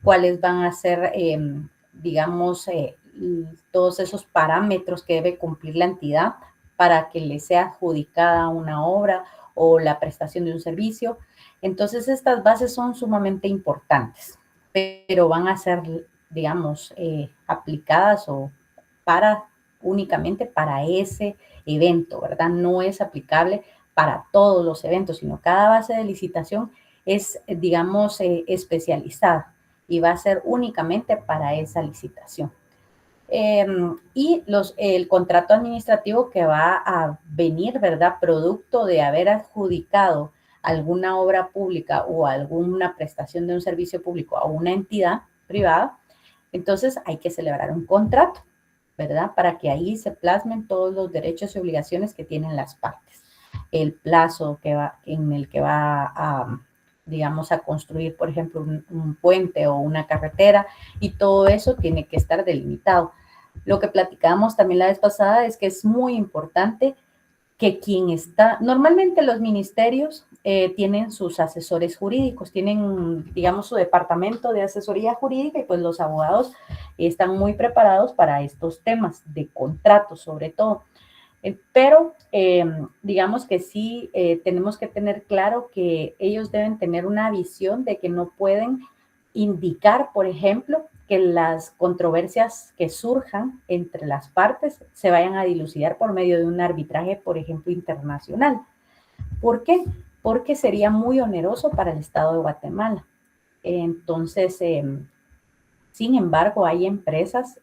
cuáles van a ser, digamos, todos esos parámetros que debe cumplir la entidad para que le sea adjudicada una obra o la prestación de un servicio. Entonces, estas bases son sumamente importantes, pero van a ser, digamos, aplicadas o para únicamente para ese evento, ¿verdad? No es aplicable para todos los eventos, sino cada base de licitación es, digamos, especializada y va a ser únicamente para esa licitación. Y el contrato administrativo que va a venir, ¿verdad? Producto de haber adjudicado alguna obra pública o alguna prestación de un servicio público a una entidad privada, entonces hay que celebrar un contrato, ¿verdad? Para que ahí se plasmen todos los derechos y obligaciones que tienen las partes. El plazo en el que va a, digamos, a construir, por ejemplo, un puente o una carretera, y todo eso tiene que estar delimitado. Lo que platicábamos también la vez pasada es que es muy importante que quien está, normalmente los ministerios tienen sus asesores jurídicos, tienen, digamos, su departamento de asesoría jurídica y pues los abogados están muy preparados para estos temas de contratos sobre todo. Pero digamos que sí tenemos que tener claro que ellos deben tener una visión de que no pueden indicar, por ejemplo, que las controversias que surjan entre las partes se vayan a dilucidar por medio de un arbitraje, por ejemplo, internacional. ¿Por qué? Porque sería muy oneroso para el Estado de Guatemala. Entonces, sin embargo, hay empresas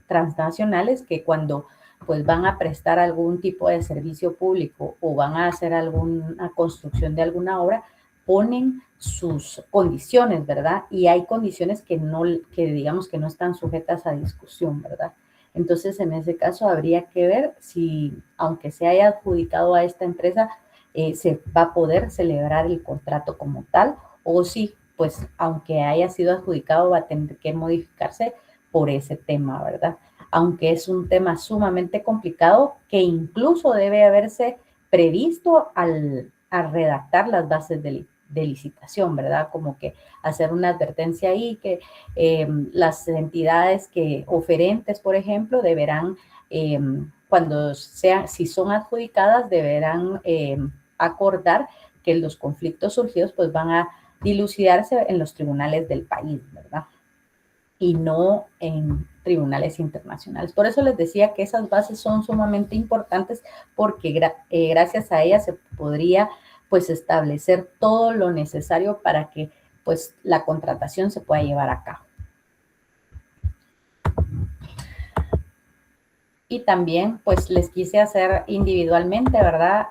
transnacionales que cuando pues van a prestar algún tipo de servicio público o van a hacer alguna construcción de alguna obra, ponen sus condiciones, ¿verdad? Y hay condiciones que no, que digamos que no están sujetas a discusión, ¿verdad? Entonces, en ese caso, habría que ver si, aunque se haya adjudicado a esta empresa, se va a poder celebrar el contrato como tal, o si, pues, aunque haya sido adjudicado, va a tener que modificarse por ese tema, ¿verdad? Aunque es un tema sumamente complicado que incluso debe haberse previsto al redactar las bases de licitación, ¿verdad? Como que hacer una advertencia ahí que las entidades que oferentes, por ejemplo, deberán, cuando sean, si son adjudicadas, deberán acordar que los conflictos surgidos pues van a dilucidarse en los tribunales del país, ¿verdad? Y no en tribunales internacionales. Por eso les decía que esas bases son sumamente importantes porque gracias a ellas se podría pues establecer todo lo necesario para que pues la contratación se pueda llevar a cabo. Y también pues les quise hacer individualmente, ¿verdad?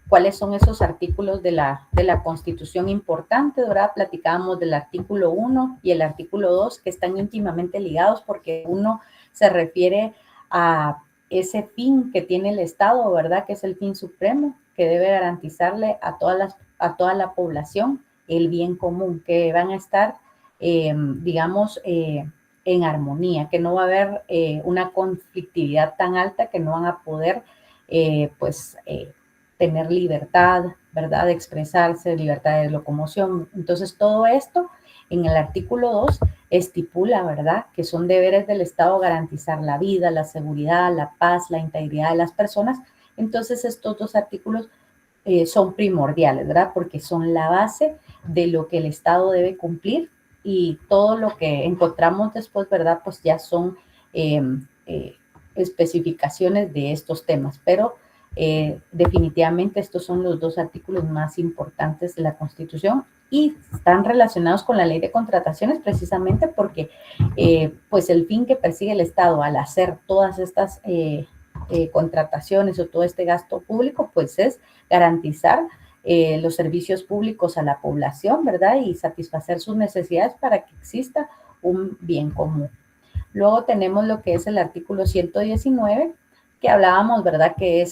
Cuáles son esos artículos de la Constitución importantes, ¿verdad? Platicábamos del artículo 1 y el artículo 2 que están íntimamente ligados porque uno se refiere a ese fin que tiene el Estado, ¿verdad? Que es el fin supremo, que debe garantizarle a toda la población el bien común, que van a estar, digamos, en armonía, que no va a haber una conflictividad tan alta que no van a poder, pues, tener libertad, ¿verdad? De expresarse, libertad de locomoción. Entonces, todo esto en el artículo 2 estipula, ¿verdad? Que son deberes del Estado garantizar la vida, la seguridad, la paz, la integridad de las personas. Entonces, estos dos artículos son primordiales, ¿verdad? Porque son la base de lo que el Estado debe cumplir y todo lo que encontramos después, ¿verdad? Pues ya son eh, especificaciones de estos temas, pero definitivamente estos son los dos artículos más importantes de la Constitución y están relacionados con la ley de contrataciones precisamente porque pues el fin que persigue el Estado al hacer todas estas contrataciones o todo este gasto público pues es garantizar los servicios públicos a la población, ¿verdad? Y satisfacer sus necesidades para que exista un bien común. Luego tenemos lo que es el artículo 119, que hablábamos, ¿verdad? Que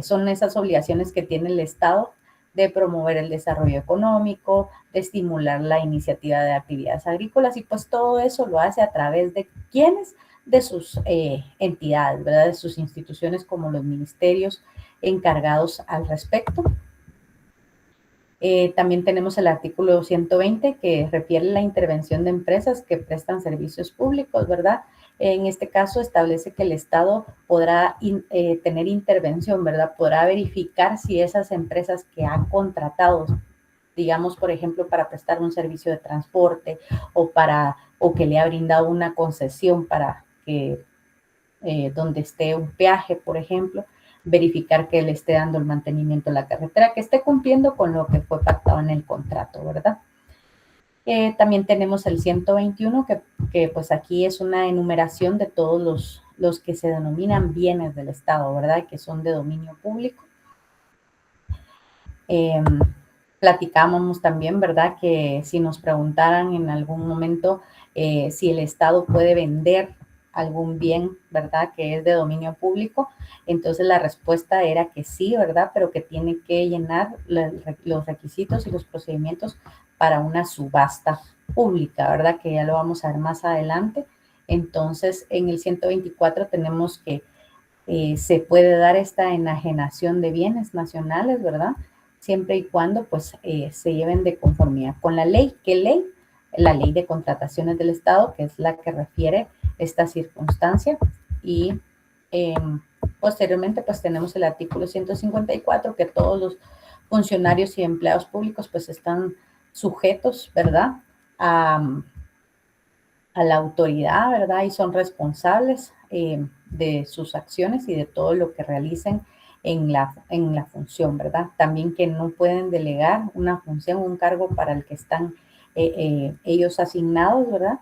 son esas obligaciones que tiene el Estado de promover el desarrollo económico, de estimular la iniciativa de actividades agrícolas y pues todo eso lo hace a través de quienes, de sus entidades, ¿verdad? De sus instituciones como los ministerios encargados al respecto. También tenemos el artículo 120 que refiere a la intervención de empresas que prestan servicios públicos, ¿verdad? En este caso establece que el Estado podrá tener intervención, ¿verdad? Podrá verificar si esas empresas que han contratado, digamos, por ejemplo, para prestar un servicio de transporte o que le ha brindado una concesión para que donde esté un peaje, por ejemplo, verificar que le esté dando el mantenimiento a la carretera, que esté cumpliendo con lo que fue pactado en el contrato, ¿verdad? También tenemos el 121, que pues aquí es una enumeración de todos los que se denominan bienes del Estado, ¿verdad? Que son de dominio público. Platicábamos también, ¿verdad? Que si nos preguntaran en algún momento si el Estado puede vender algún bien, ¿verdad? Que es de dominio público, entonces la respuesta era que sí, ¿verdad? Pero que tiene que llenar los requisitos y los procedimientos para una subasta pública, ¿verdad? Que ya lo vamos a ver más adelante. Entonces, en el 124 tenemos que se puede dar esta enajenación de bienes nacionales, ¿verdad? Siempre y cuando pues se lleven de conformidad con la ley. ¿Qué ley? La ley de contrataciones del Estado, que es la que refiere esta circunstancia. Y posteriormente pues tenemos el artículo 154, que todos los funcionarios y empleados públicos pues están sujetos, ¿verdad? A la autoridad, ¿verdad? Y son responsables de sus acciones y de todo lo que realicen en la función, ¿verdad? También que no pueden delegar una función, un cargo para el que están ellos asignados, ¿verdad?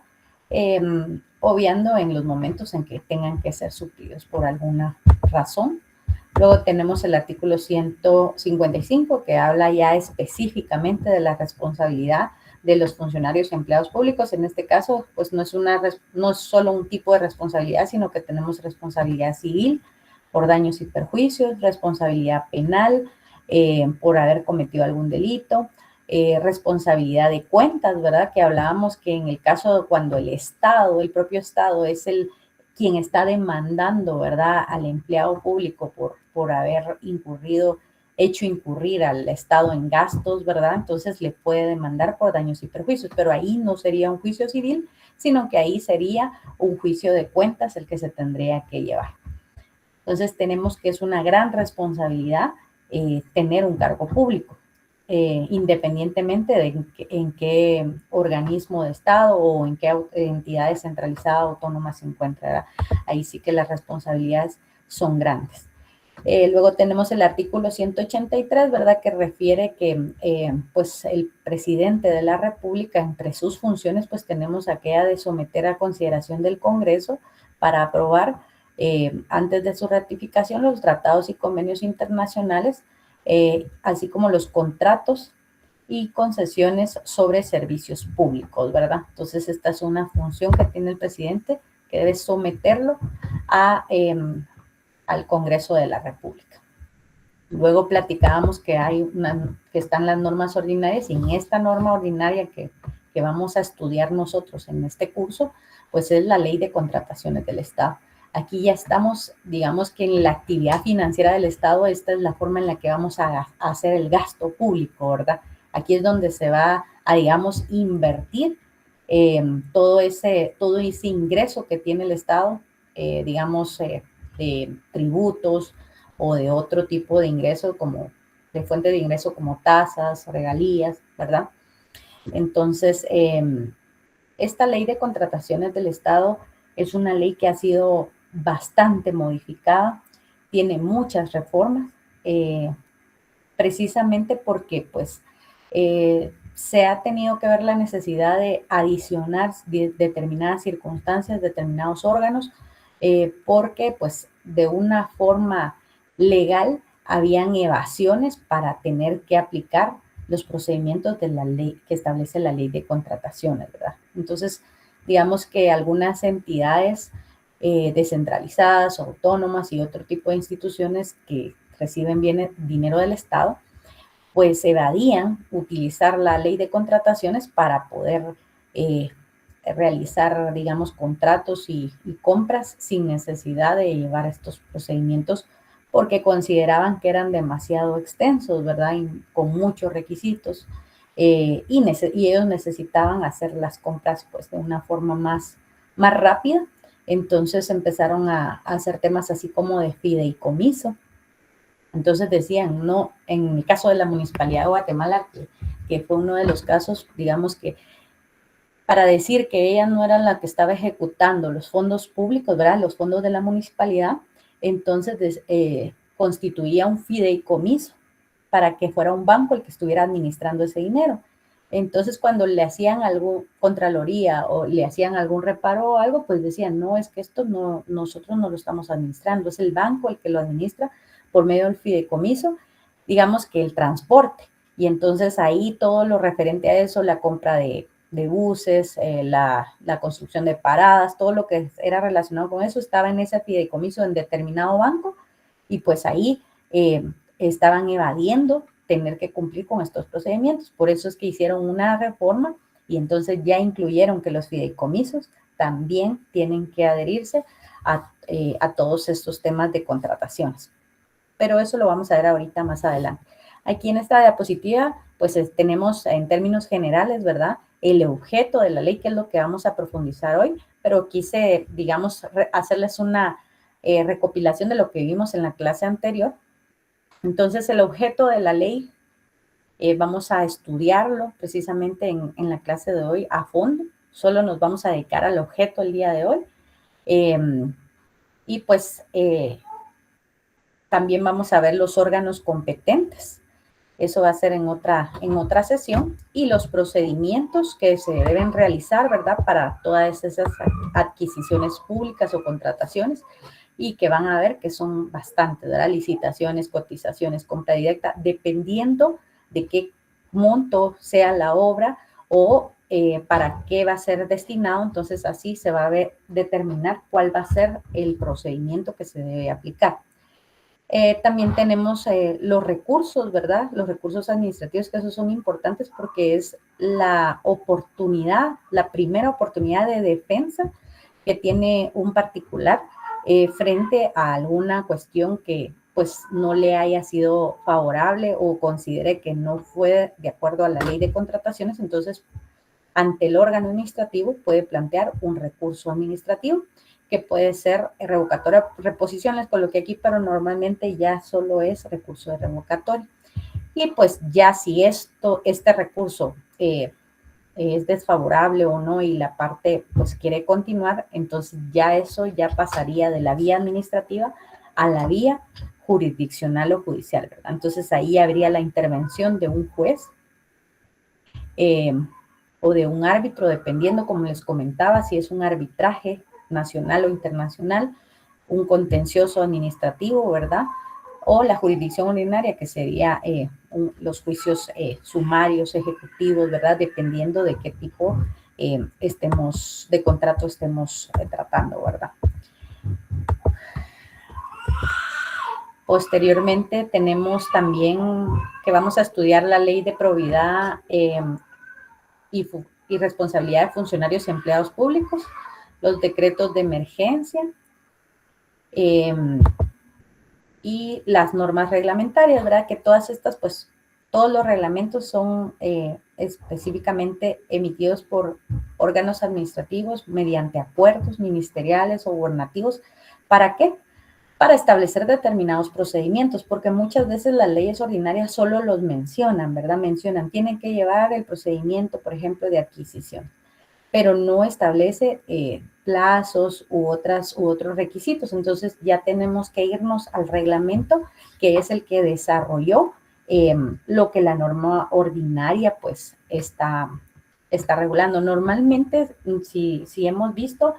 Obviando en los momentos en que tengan que ser suplidos por alguna razón. Luego tenemos el artículo 155 que habla ya específicamente de la responsabilidad de los funcionarios y empleados públicos. En este caso, pues no es solo un tipo de responsabilidad, sino que tenemos responsabilidad civil por daños y perjuicios, responsabilidad penal por haber cometido algún delito, responsabilidad de cuentas, ¿verdad? Que hablábamos que en el caso de cuando el Estado, el propio Estado es quien está demandando, ¿verdad?, al empleado público por haber hecho incurrir al Estado en gastos, ¿verdad? Entonces le puede demandar por daños y perjuicios, pero ahí no sería un juicio civil, sino que ahí sería un juicio de cuentas el que se tendría que llevar. Entonces tenemos que es una gran responsabilidad tener un cargo público, independientemente de en qué organismo de Estado o en qué entidad descentralizada autónoma se encuentra. Ahí sí que las responsabilidades son grandes. Luego tenemos el artículo 183, ¿verdad? Que refiere que pues el presidente de la República, entre sus funciones, pues tenemos aquella de someter a consideración del Congreso para aprobar antes de su ratificación los tratados y convenios internacionales, así como los contratos y concesiones sobre servicios públicos, ¿verdad? Entonces esta es una función que tiene el presidente que debe someterlo al Congreso de la República. Luego platicábamos que que están las normas ordinarias, y en esta norma ordinaria que vamos a estudiar nosotros en este curso, pues es la Ley de Contrataciones del Estado. Aquí ya estamos, digamos que en la actividad financiera del Estado, esta es la forma en la que vamos a hacer el gasto público, ¿verdad? Aquí es donde se va a, digamos, invertir todo ese ingreso que tiene el Estado, digamos, de tributos o de otro tipo de ingreso, como de fuente de ingreso como tasas, regalías, ¿verdad? Entonces, esta ley de contrataciones del Estado es una ley que ha sido bastante modificada, tiene muchas reformas, precisamente porque pues se ha tenido que ver la necesidad de adicionar determinadas circunstancias, determinados órganos, porque pues de una forma legal habían evasiones para tener que aplicar los procedimientos de la ley que establece la ley de contrataciones, ¿verdad? Entonces, digamos que algunas entidades descentralizadas, autónomas y otro tipo de instituciones que reciben dinero del Estado, pues evadían utilizar la ley de contrataciones para poder realizar, digamos, contratos y compras sin necesidad de llevar estos procedimientos porque consideraban que eran demasiado extensos, ¿verdad? Y con muchos requisitos. Y ellos necesitaban hacer las compras pues de una forma más rápida. Entonces empezaron a hacer temas así como de fideicomiso. Entonces decían, no, en el caso de la Municipalidad de Guatemala, que fue uno de los casos, digamos que para decir que ella no era la que estaba ejecutando los fondos públicos, ¿verdad? Los fondos de la municipalidad, entonces constituía un fideicomiso para que fuera un banco el que estuviera administrando ese dinero. Entonces, cuando le hacían algo, contraloría o le hacían algún reparo o algo, pues decían, no, es que esto no, nosotros no lo estamos administrando, es el banco el que lo administra por medio del fideicomiso, digamos que el transporte. Y entonces ahí todo lo referente a eso, la compra de buses, la construcción de paradas, todo lo que era relacionado con eso estaba en ese fideicomiso en determinado banco y pues ahí estaban evadiendo tener que cumplir con estos procedimientos. Por eso es que hicieron una reforma y entonces ya incluyeron que los fideicomisos también tienen que adherirse a todos estos temas de contrataciones. Pero eso lo vamos a ver ahorita más adelante. Aquí en esta diapositiva, pues tenemos en términos generales, ¿verdad? El objeto de la ley, que es lo que vamos a profundizar hoy, pero quise, digamos, hacerles una recopilación de lo que vimos en la clase anterior. Entonces, el objeto de la ley, vamos a estudiarlo precisamente en la clase de hoy a fondo. Solo nos vamos a dedicar al objeto el día de hoy. Y pues también vamos a ver los órganos competentes. Eso va a ser en otra sesión. Y los procedimientos que se deben realizar, ¿verdad? Para todas esas adquisiciones públicas o contrataciones y que van a ver que son bastantes, ¿verdad? Licitaciones, cotizaciones, compra directa, dependiendo de qué monto sea la obra o para qué va a ser destinado. Entonces, así se va a determinar cuál va a ser el procedimiento que se debe aplicar. También tenemos los recursos, ¿verdad? Los recursos administrativos, que esos son importantes porque es la oportunidad, la primera oportunidad de defensa que tiene un particular frente a alguna cuestión que pues no le haya sido favorable o considere que no fue de acuerdo a la ley de contrataciones. Entonces, ante el órgano administrativo puede plantear un recurso administrativo que puede ser revocatoria, reposición, les coloqué aquí, pero normalmente ya solo es recurso de revocatoria. Y pues ya si este recurso es desfavorable o no y la parte pues quiere continuar, entonces ya eso ya pasaría de la vía administrativa a la vía jurisdiccional o judicial, ¿verdad? Entonces ahí habría la intervención de un juez o de un árbitro, dependiendo, como les comentaba, si es un arbitraje nacional o internacional, un contencioso administrativo, ¿verdad? O la jurisdicción ordinaria, que sería los juicios sumarios, ejecutivos, ¿verdad? Dependiendo de qué tipo de contrato estemos tratando, ¿verdad? Posteriormente tenemos también que vamos a estudiar la ley de probidad y responsabilidad de funcionarios y empleados públicos, los decretos de emergencia y las normas reglamentarias, ¿verdad? Que todas estas, pues, todos los reglamentos son específicamente emitidos por órganos administrativos mediante acuerdos ministeriales o gubernativos. ¿Para qué? Para establecer determinados procedimientos, porque muchas veces las leyes ordinarias solo los mencionan, ¿verdad? Tienen que llevar el procedimiento, por ejemplo, de adquisición, pero no establece plazos u otros requisitos. Entonces ya tenemos que irnos al reglamento, que es el que desarrolló lo que la norma ordinaria pues está regulando. Normalmente, si hemos visto,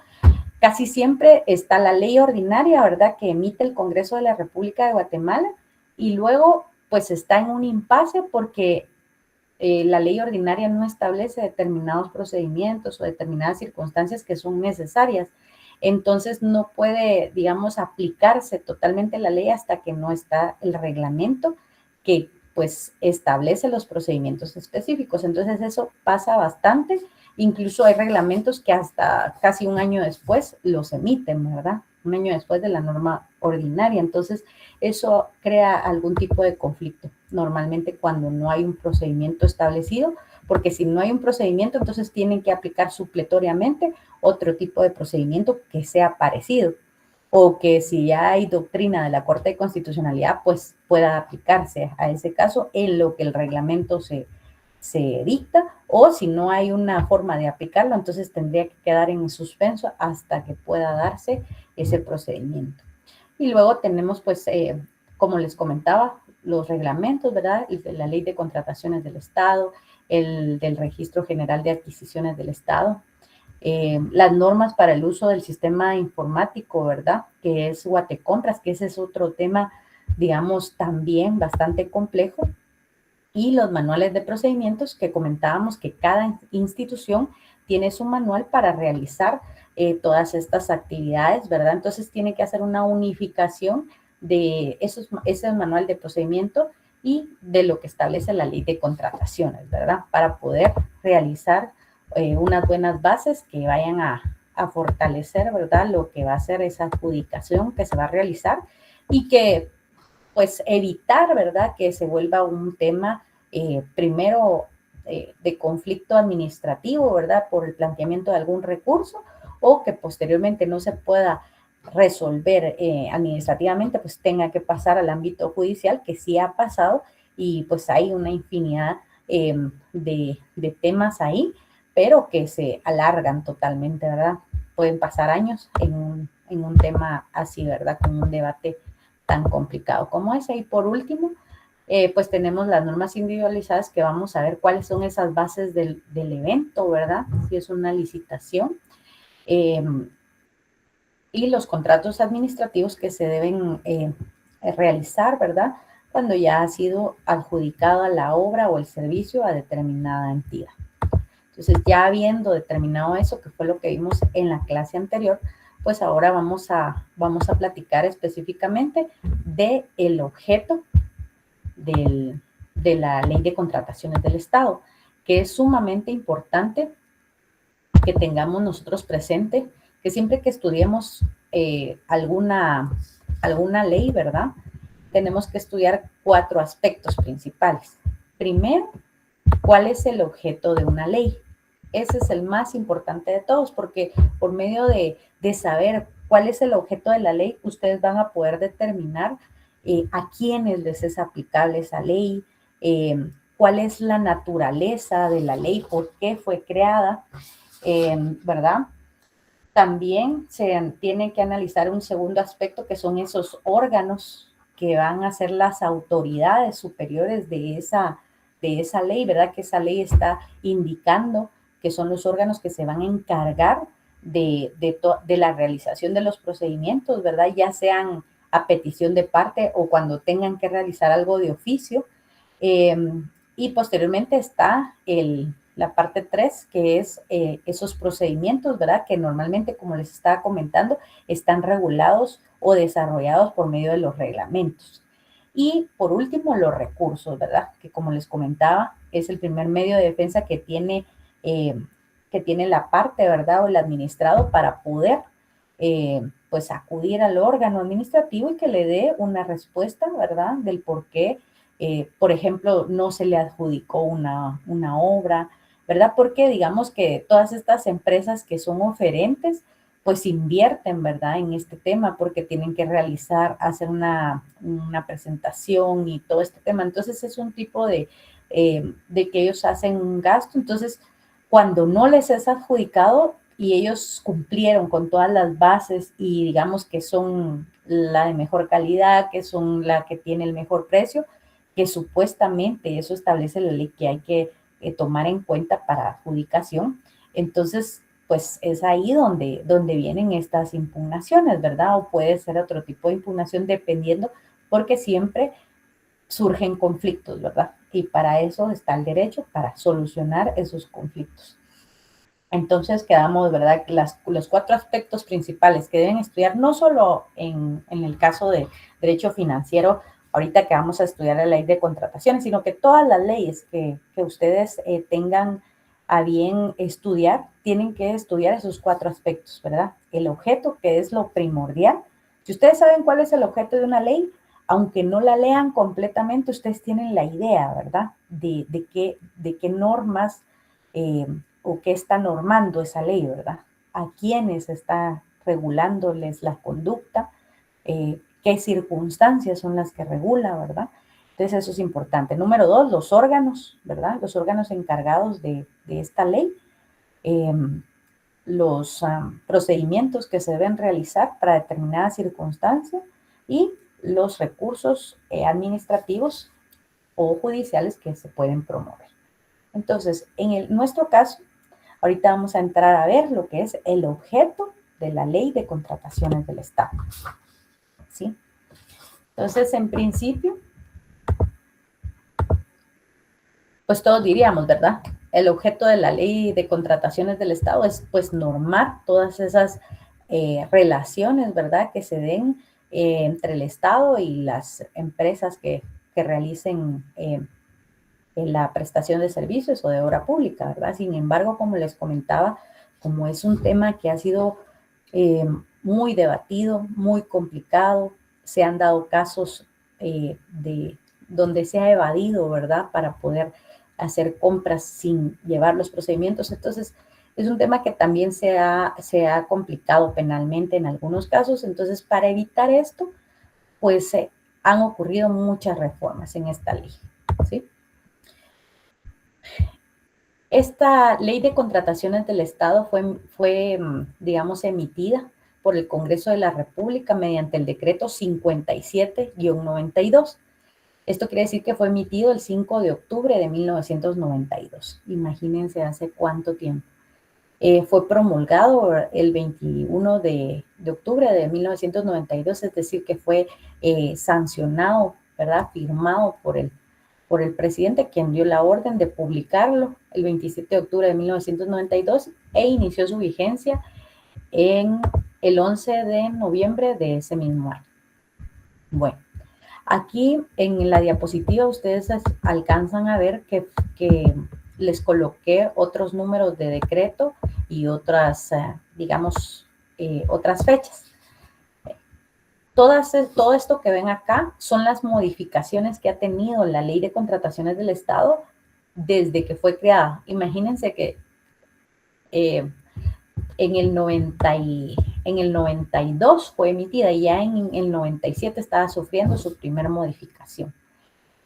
casi siempre está la ley ordinaria, ¿verdad?, que emite el Congreso de la República de Guatemala y luego pues está en un impasse porque la ley ordinaria no establece determinados procedimientos o determinadas circunstancias que son necesarias. Entonces no puede, digamos, aplicarse totalmente la ley hasta que no está el reglamento que pues establece los procedimientos específicos. Entonces eso pasa bastante. Incluso hay reglamentos que hasta casi un año después los emiten, ¿verdad? un año después de la norma ordinaria. Entonces, eso crea algún tipo de conflicto, normalmente cuando no hay un procedimiento establecido, porque si no hay un procedimiento, entonces tienen que aplicar supletoriamente otro tipo de procedimiento que sea parecido, o que si ya hay doctrina de la Corte de Constitucionalidad, pues pueda aplicarse a ese caso en lo que el reglamento se dicta, o si no hay una forma de aplicarlo, entonces tendría que quedar en suspenso hasta que pueda darse ese procedimiento. Y luego tenemos, pues, como les comentaba, los reglamentos, ¿verdad? La Ley de Contrataciones del Estado, el del Registro General de Adquisiciones del Estado, las normas para el uso del sistema informático, ¿verdad? Que es Guatecompras, que ese es otro tema, digamos, también bastante complejo, y los manuales de procedimientos que comentábamos que cada institución tiene su manual para realizar todas estas actividades, ¿verdad? Entonces tiene que hacer una unificación de ese manual de procedimiento y de lo que establece la ley de contrataciones, ¿verdad? Para poder realizar unas buenas bases que vayan a fortalecer, ¿verdad? Lo que va a ser esa adjudicación que se va a realizar y que pues evitar, ¿verdad?, que se vuelva un tema primero de conflicto administrativo, ¿verdad?, por el planteamiento de algún recurso, o que posteriormente no se pueda resolver administrativamente, pues tenga que pasar al ámbito judicial, que sí ha pasado, y pues hay una infinidad de temas ahí, pero que se alargan totalmente, ¿verdad? Pueden pasar años en un tema así, ¿verdad?, con un debate tan complicado como ese. Y por último, pues tenemos las normas individualizadas, que vamos a ver cuáles son esas bases del evento, ¿verdad? Si es una licitación. Eh, y los contratos administrativos que se deben realizar, ¿verdad? Cuando ya ha sido adjudicada la obra o el servicio a determinada entidad. Entonces, ya habiendo determinado eso, que fue lo que vimos en la clase anterior, pues ahora vamos a platicar específicamente del objeto de la Ley de Contrataciones del Estado, que es sumamente importante que tengamos nosotros presente, que siempre que estudiemos alguna ley, ¿verdad? Tenemos que estudiar 4 aspectos principales. Primero, ¿cuál es el objeto de una ley? Ese es el más importante de todos, porque por medio de saber cuál es el objeto de la ley, ustedes van a poder determinar a quiénes les es aplicable esa ley, cuál es la naturaleza de la ley, por qué fue creada, ¿verdad? También se tiene que analizar un segundo aspecto, que son esos órganos que van a ser las autoridades superiores de esa ley, ¿verdad? Que esa ley está indicando que son los órganos que se van a encargar de la realización de los procedimientos, ¿verdad? Ya sean a petición de parte o cuando tengan que realizar algo de oficio. Eh, y posteriormente está la parte 3, que es esos procedimientos, ¿verdad? Que normalmente, como les estaba comentando, están regulados o desarrollados por medio de los reglamentos. Y por último, los recursos, ¿verdad? Que como les comentaba, es el primer medio de defensa eh, que tiene la parte, ¿verdad? O el administrado para poder, pues, acudir al órgano administrativo y que le dé una respuesta, ¿verdad? Del por qué, por ejemplo, no se le adjudicó una obra, ¿verdad? Porque digamos que todas estas empresas que son oferentes, pues invierten, ¿verdad? En este tema porque tienen que hacer una presentación y todo este tema. Entonces es un tipo de que ellos hacen un gasto. Entonces, cuando no les es adjudicado y ellos cumplieron con todas las bases y digamos que son la de mejor calidad, que son la que tiene el mejor precio, que supuestamente eso establece la ley que hay que tomar en cuenta para adjudicación. Entonces, pues es ahí donde vienen estas impugnaciones, ¿verdad? O puede ser otro tipo de impugnación dependiendo, porque siempre surgen conflictos, ¿verdad? Y para eso está el derecho, para solucionar esos conflictos. Entonces quedamos, ¿verdad? Los 4 aspectos principales que deben estudiar, no solo en el caso de derecho financiero, ahorita que vamos a estudiar la ley de contrataciones, sino que todas las leyes que ustedes tengan a bien estudiar, tienen que estudiar esos 4 aspectos, ¿verdad? el objeto, que es lo primordial. Si ustedes saben cuál es el objeto de una ley, aunque no la lean completamente, ustedes tienen la idea, ¿verdad? De qué normas o qué está normando esa ley, ¿verdad? A quiénes está regulándoles la conducta, qué circunstancias son las que regula, ¿verdad? Entonces eso es importante. Número 2, los órganos, ¿verdad? Los órganos encargados de esta ley, los procedimientos que se deben realizar para determinada circunstancia y los recursos administrativos o judiciales que se pueden promover. Entonces, en nuestro caso, ahorita vamos a entrar a ver lo que es el objeto de la Ley de Contrataciones del Estado. ¿Sí? Entonces, en principio, pues todos diríamos, ¿verdad? El objeto de la Ley de Contrataciones del Estado es, pues, normar todas esas relaciones, ¿verdad?, que se den entre el Estado y las empresas que realicen la prestación de servicios o de obra pública, ¿verdad? Sin embargo, como les comentaba, como es un tema que ha sido muy debatido, muy complicado, se han dado casos de donde se ha evadido, ¿verdad?, para poder hacer compras sin llevar los procedimientos. Entonces, es un tema que también se ha complicado penalmente en algunos casos. Entonces, para evitar esto, pues han ocurrido muchas reformas en esta ley, ¿sí? Esta ley de contrataciones del Estado fue, digamos, emitida por el Congreso de la República mediante el decreto 57-92. Esto quiere decir que fue emitido el 5 de octubre de 1992. Imagínense hace cuánto tiempo. Fue promulgado el 21 de octubre de 1992, es decir, que fue sancionado, ¿verdad?, firmado por el presidente, quien dio la orden de publicarlo el 27 de octubre de 1992 e inició su vigencia en el 11 de noviembre de ese mismo año. Bueno, aquí en la diapositiva ustedes alcanzan a ver que les coloqué otros números de decreto y otras, digamos, otras fechas. Todo esto que ven acá son las modificaciones que ha tenido la Ley de Contrataciones del Estado desde que fue creada. Imagínense que en el 92 fue emitida y ya en el 97 estaba sufriendo su primera modificación.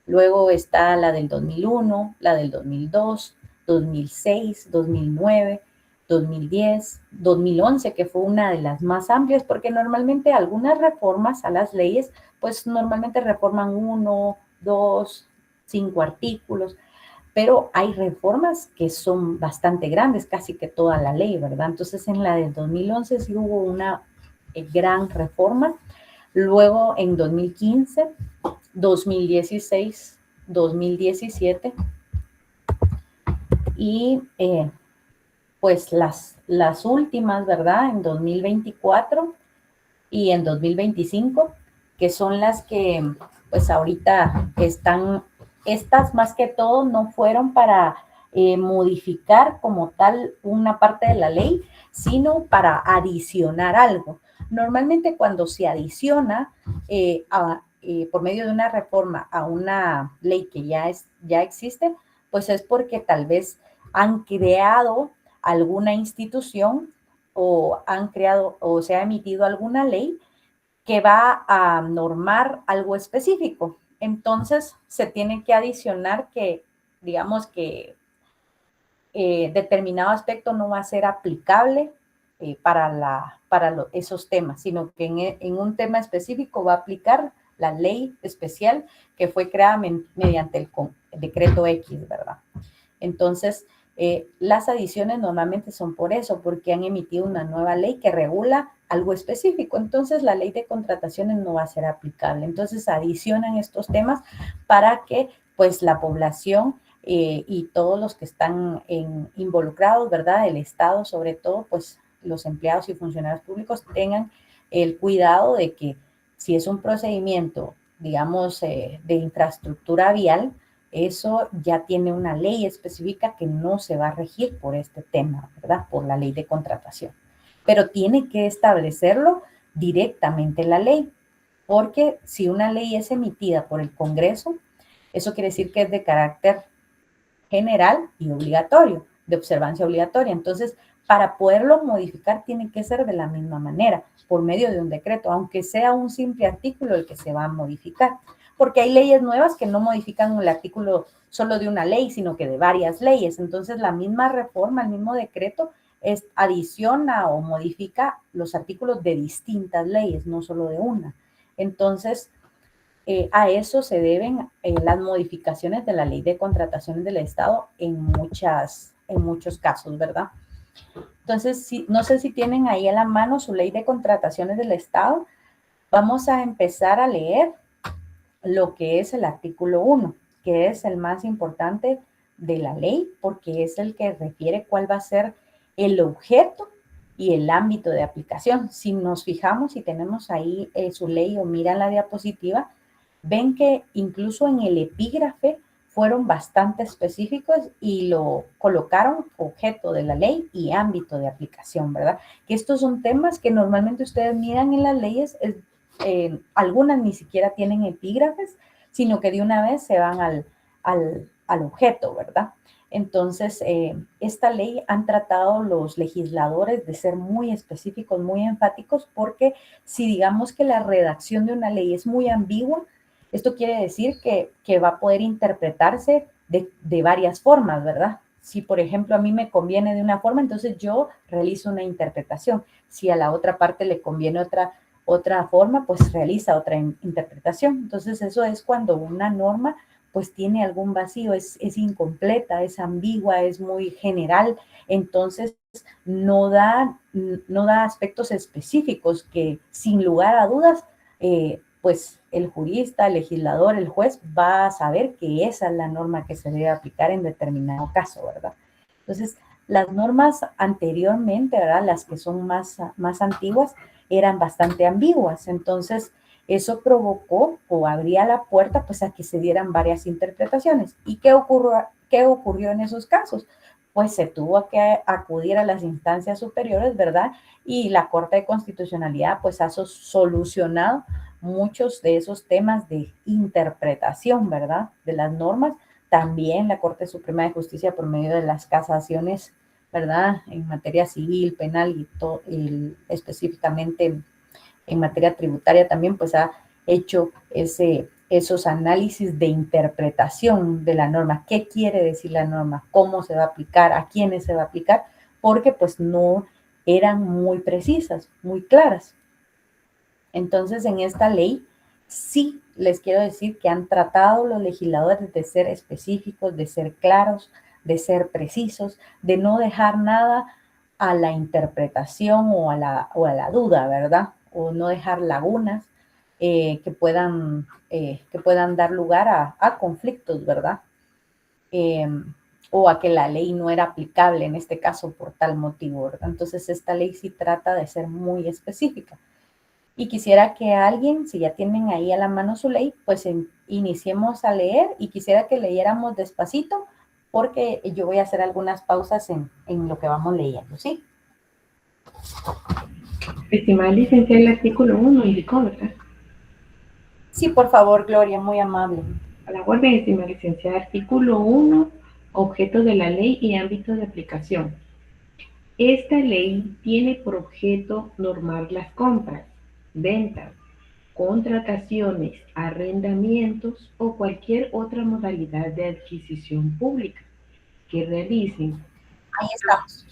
Luego está la del 2001, la del 2002, 2006, 2009, 2010, 2011, que fue una de las más amplias, porque normalmente algunas reformas a las leyes, pues normalmente reforman 1, 2, 5 artículos, pero hay reformas que son bastante grandes, casi que toda la ley, ¿verdad? Entonces en la del 2011 sí hubo una gran reforma. Luego en 2015, 2016, 2017 y pues las últimas, ¿verdad?, en 2024 y en 2025, que son las que pues ahorita están. Estas más que todo no fueron para modificar como tal una parte de la ley, sino para adicionar algo. Normalmente cuando se adiciona por medio de una reforma a una ley que ya existe, pues es porque tal vez han creado alguna institución o han creado o se ha emitido alguna ley que va a normar algo específico. Entonces, se tiene que adicionar que, digamos que determinado aspecto no va a ser aplicable para esos temas, sino que en un tema específico va a aplicar la ley especial que fue creada mediante el decreto X, ¿verdad? Entonces, las adiciones normalmente son por eso, porque han emitido una nueva ley que regula algo específico. Entonces, la ley de contrataciones no va a ser aplicable. Entonces, adicionan estos temas para que, pues, la población y todos los que están involucrados, ¿verdad?, el Estado sobre todo, pues, los empleados y funcionarios públicos tengan el cuidado de que si es un procedimiento, digamos, de infraestructura vial, eso ya tiene una ley específica que no se va a regir por este tema, ¿verdad?, por la ley de contratación. pero tiene que establecerlo directamente la ley, porque si una ley es emitida por el Congreso, eso quiere decir que es de carácter general y obligatorio, de observancia obligatoria. Entonces, para poderlo modificar tiene que ser de la misma manera, por medio de un decreto, aunque sea un simple artículo el que se va a modificar, porque hay leyes nuevas que no modifican el artículo solo de una ley, sino que de varias leyes. Entonces, la misma reforma, el mismo decreto, adiciona o modifica los artículos de distintas leyes, no solo de una. Entonces, a eso se deben las modificaciones de la ley de contrataciones del Estado en muchos casos, ¿verdad? Entonces, no sé si tienen ahí a la mano su ley de contrataciones del Estado. Vamos a empezar a leer lo que es el artículo 1, que es el más importante de la ley, porque es el que refiere cuál va a ser el objeto y el ámbito de aplicación. Si nos fijamos y tenemos ahí su ley o miran la diapositiva, ven que incluso en el epígrafe fueron bastante específicos y lo colocaron objeto de la ley y ámbito de aplicación, ¿verdad? Que estos son temas que normalmente ustedes miran en las leyes, algunas ni siquiera tienen epígrafes, sino que de una vez se van al objeto, ¿verdad? Entonces, esta ley han tratado los legisladores de ser muy específicos, muy enfáticos, porque si digamos que la redacción de una ley es muy ambigua, esto quiere decir que va a poder interpretarse de varias formas, ¿verdad? Si, por ejemplo, a mí me conviene de una forma, entonces yo realizo una interpretación. Si a la otra parte le conviene otra forma, pues realiza otra interpretación. Entonces, eso es cuando una norma pues tiene algún vacío, es incompleta, es ambigua, es muy general, entonces no da aspectos específicos que sin lugar a dudas pues el jurista, el legislador, el juez va a saber que esa es la norma que se debe aplicar en determinado caso, ¿verdad? Entonces, las normas anteriormente, ¿verdad? Las que son más antiguas, eran bastante ambiguas. Entonces, eso provocó o abría la puerta pues a que se dieran varias interpretaciones. ¿Y qué ocurrió en esos casos? Pues se tuvo que acudir a las instancias superiores, ¿verdad? Y la Corte de Constitucionalidad pues ha solucionado muchos de esos temas de interpretación, ¿verdad? De las normas. También la Corte Suprema de Justicia por medio de las casaciones, ¿verdad? En materia civil, penal y específicamente en materia tributaria también, pues ha hecho esos análisis de interpretación de la norma. ¿Qué quiere decir la norma? ¿Cómo se va a aplicar? ¿A quiénes se va a aplicar? Porque pues no eran muy precisas, muy claras. Entonces, en esta ley sí les quiero decir que han tratado los legisladores de ser específicos, de ser claros, de ser precisos, de no dejar nada a la interpretación o a la duda, ¿verdad? O no dejar lagunas que puedan dar lugar a conflictos, ¿verdad? Eh, o a que la ley no era aplicable en este caso por tal motivo, ¿verdad? Entonces, esta ley sí trata de ser muy específica. Y quisiera que alguien, si ya tienen ahí a la mano su ley, pues iniciemos a leer y quisiera que leyéramos despacito porque yo voy a hacer algunas pausas en lo que vamos leyendo, ¿sí? Estimada licenciada, el artículo 1 indicó, ¿verdad? Sí, por favor, Gloria, muy amable. A la orden, estimada licenciada, artículo 1, objeto de la ley y ámbito de aplicación. Esta ley tiene por objeto normar las compras, ventas, contrataciones, arrendamientos o cualquier otra modalidad de adquisición pública que realicen. Ahí estamos.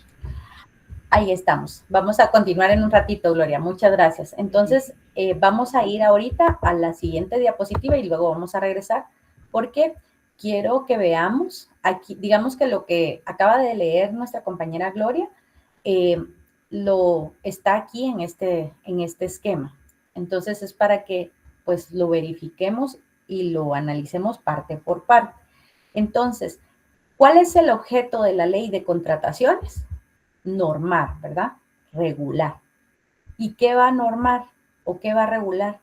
Ahí estamos. Vamos a continuar en un ratito, Gloria. Muchas gracias. Entonces, vamos a ir ahorita a la siguiente diapositiva y luego vamos a regresar porque quiero que veamos aquí, digamos que lo que acaba de leer nuestra compañera Gloria, eh, lo está aquí en este esquema. Entonces, es para que pues lo verifiquemos y lo analicemos parte por parte. Entonces, ¿cuál es el objeto de la ley de contrataciones? Normar, ¿verdad? Regular. ¿Y qué va a normar o qué va a regular?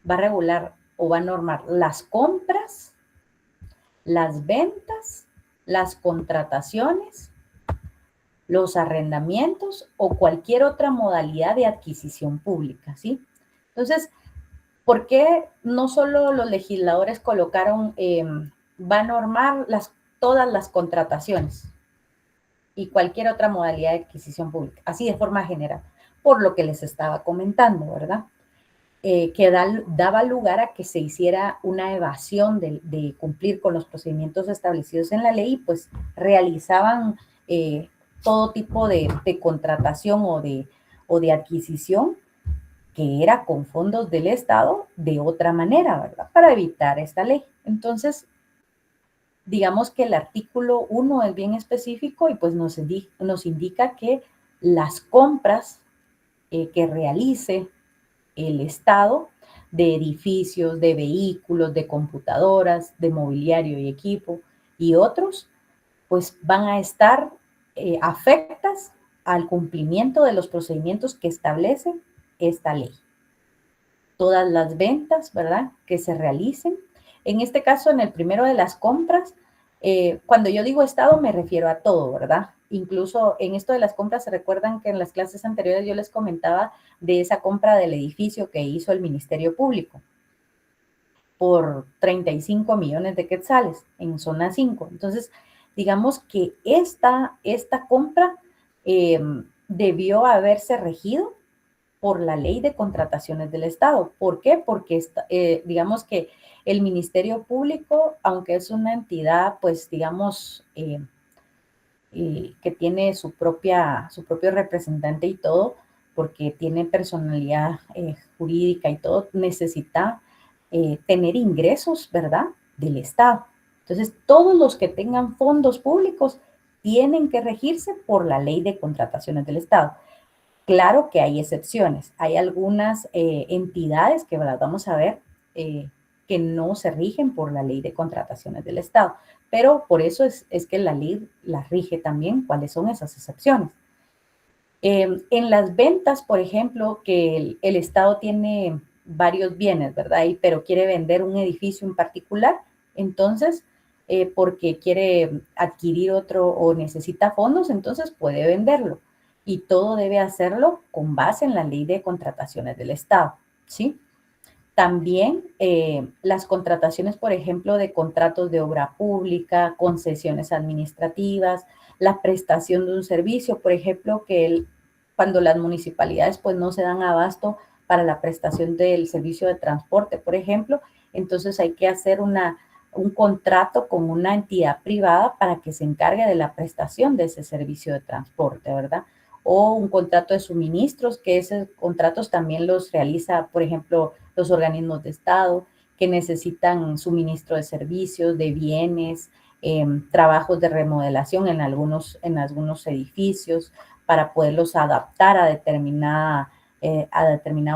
Va a regular o va a normar las compras, las ventas, las contrataciones los arrendamientos o cualquier otra modalidad de adquisición pública, ¿sí? Entonces, ¿por qué no solo los legisladores colocaron, va a normar todas las contrataciones y cualquier otra modalidad de adquisición pública, así de forma general, por lo que les estaba comentando, ¿verdad? Que daba lugar a que se hiciera una evasión de cumplir con los procedimientos establecidos en la ley y pues realizaban todo tipo de contratación o de adquisición que era con fondos del Estado de otra manera, ¿verdad? Para evitar esta ley. Entonces, digamos que el artículo 1 es bien específico y pues nos indica que las compras que realice el Estado de edificios, de vehículos, de computadoras, de mobiliario y equipo y otros, pues van a estar afectas al cumplimiento de los procedimientos que establece esta ley. Todas las ventas, ¿verdad?, que se realicen. En este caso, en el primero de las compras, cuando yo digo Estado me refiero a todo, ¿verdad? Incluso en esto de las compras, se recuerdan que en las clases anteriores yo les comentaba de esa compra del edificio que hizo el Ministerio Público por 35 millones de quetzales en zona 5. Entonces, digamos que esta compra debió haberse regido por la ley de contrataciones del Estado. ¿Por qué? Porque digamos que el Ministerio Público, aunque es una entidad, pues digamos, que tiene su propio representante y todo, porque tiene personalidad jurídica y todo, necesita tener ingresos, ¿verdad?, del Estado. Entonces, todos los que tengan fondos públicos tienen que regirse por la ley de contrataciones del Estado. Claro que hay excepciones. Hay algunas entidades que las vamos a ver que no se rigen por la ley de contrataciones del Estado, pero por eso es que la ley las rige también cuáles son esas excepciones. En las ventas, por ejemplo, que el Estado tiene varios bienes, ¿verdad? Pero quiere vender un edificio en particular, entonces, porque quiere adquirir otro o necesita fondos, entonces puede venderlo. Y todo debe hacerlo con base en la ley de contrataciones del Estado, ¿sí? También las contrataciones, por ejemplo, de contratos de obra pública, concesiones administrativas, la prestación de un servicio, por ejemplo, cuando las municipalidades pues no se dan abasto para la prestación del servicio de transporte, por ejemplo, entonces hay que hacer un contrato con una entidad privada para que se encargue de la prestación de ese servicio de transporte, ¿verdad? O un contrato de suministros, que esos contratos también los realiza, por ejemplo, los organismos de Estado que necesitan suministro de servicios, de bienes, trabajos de remodelación en algunos edificios para poderlos adaptar a determinado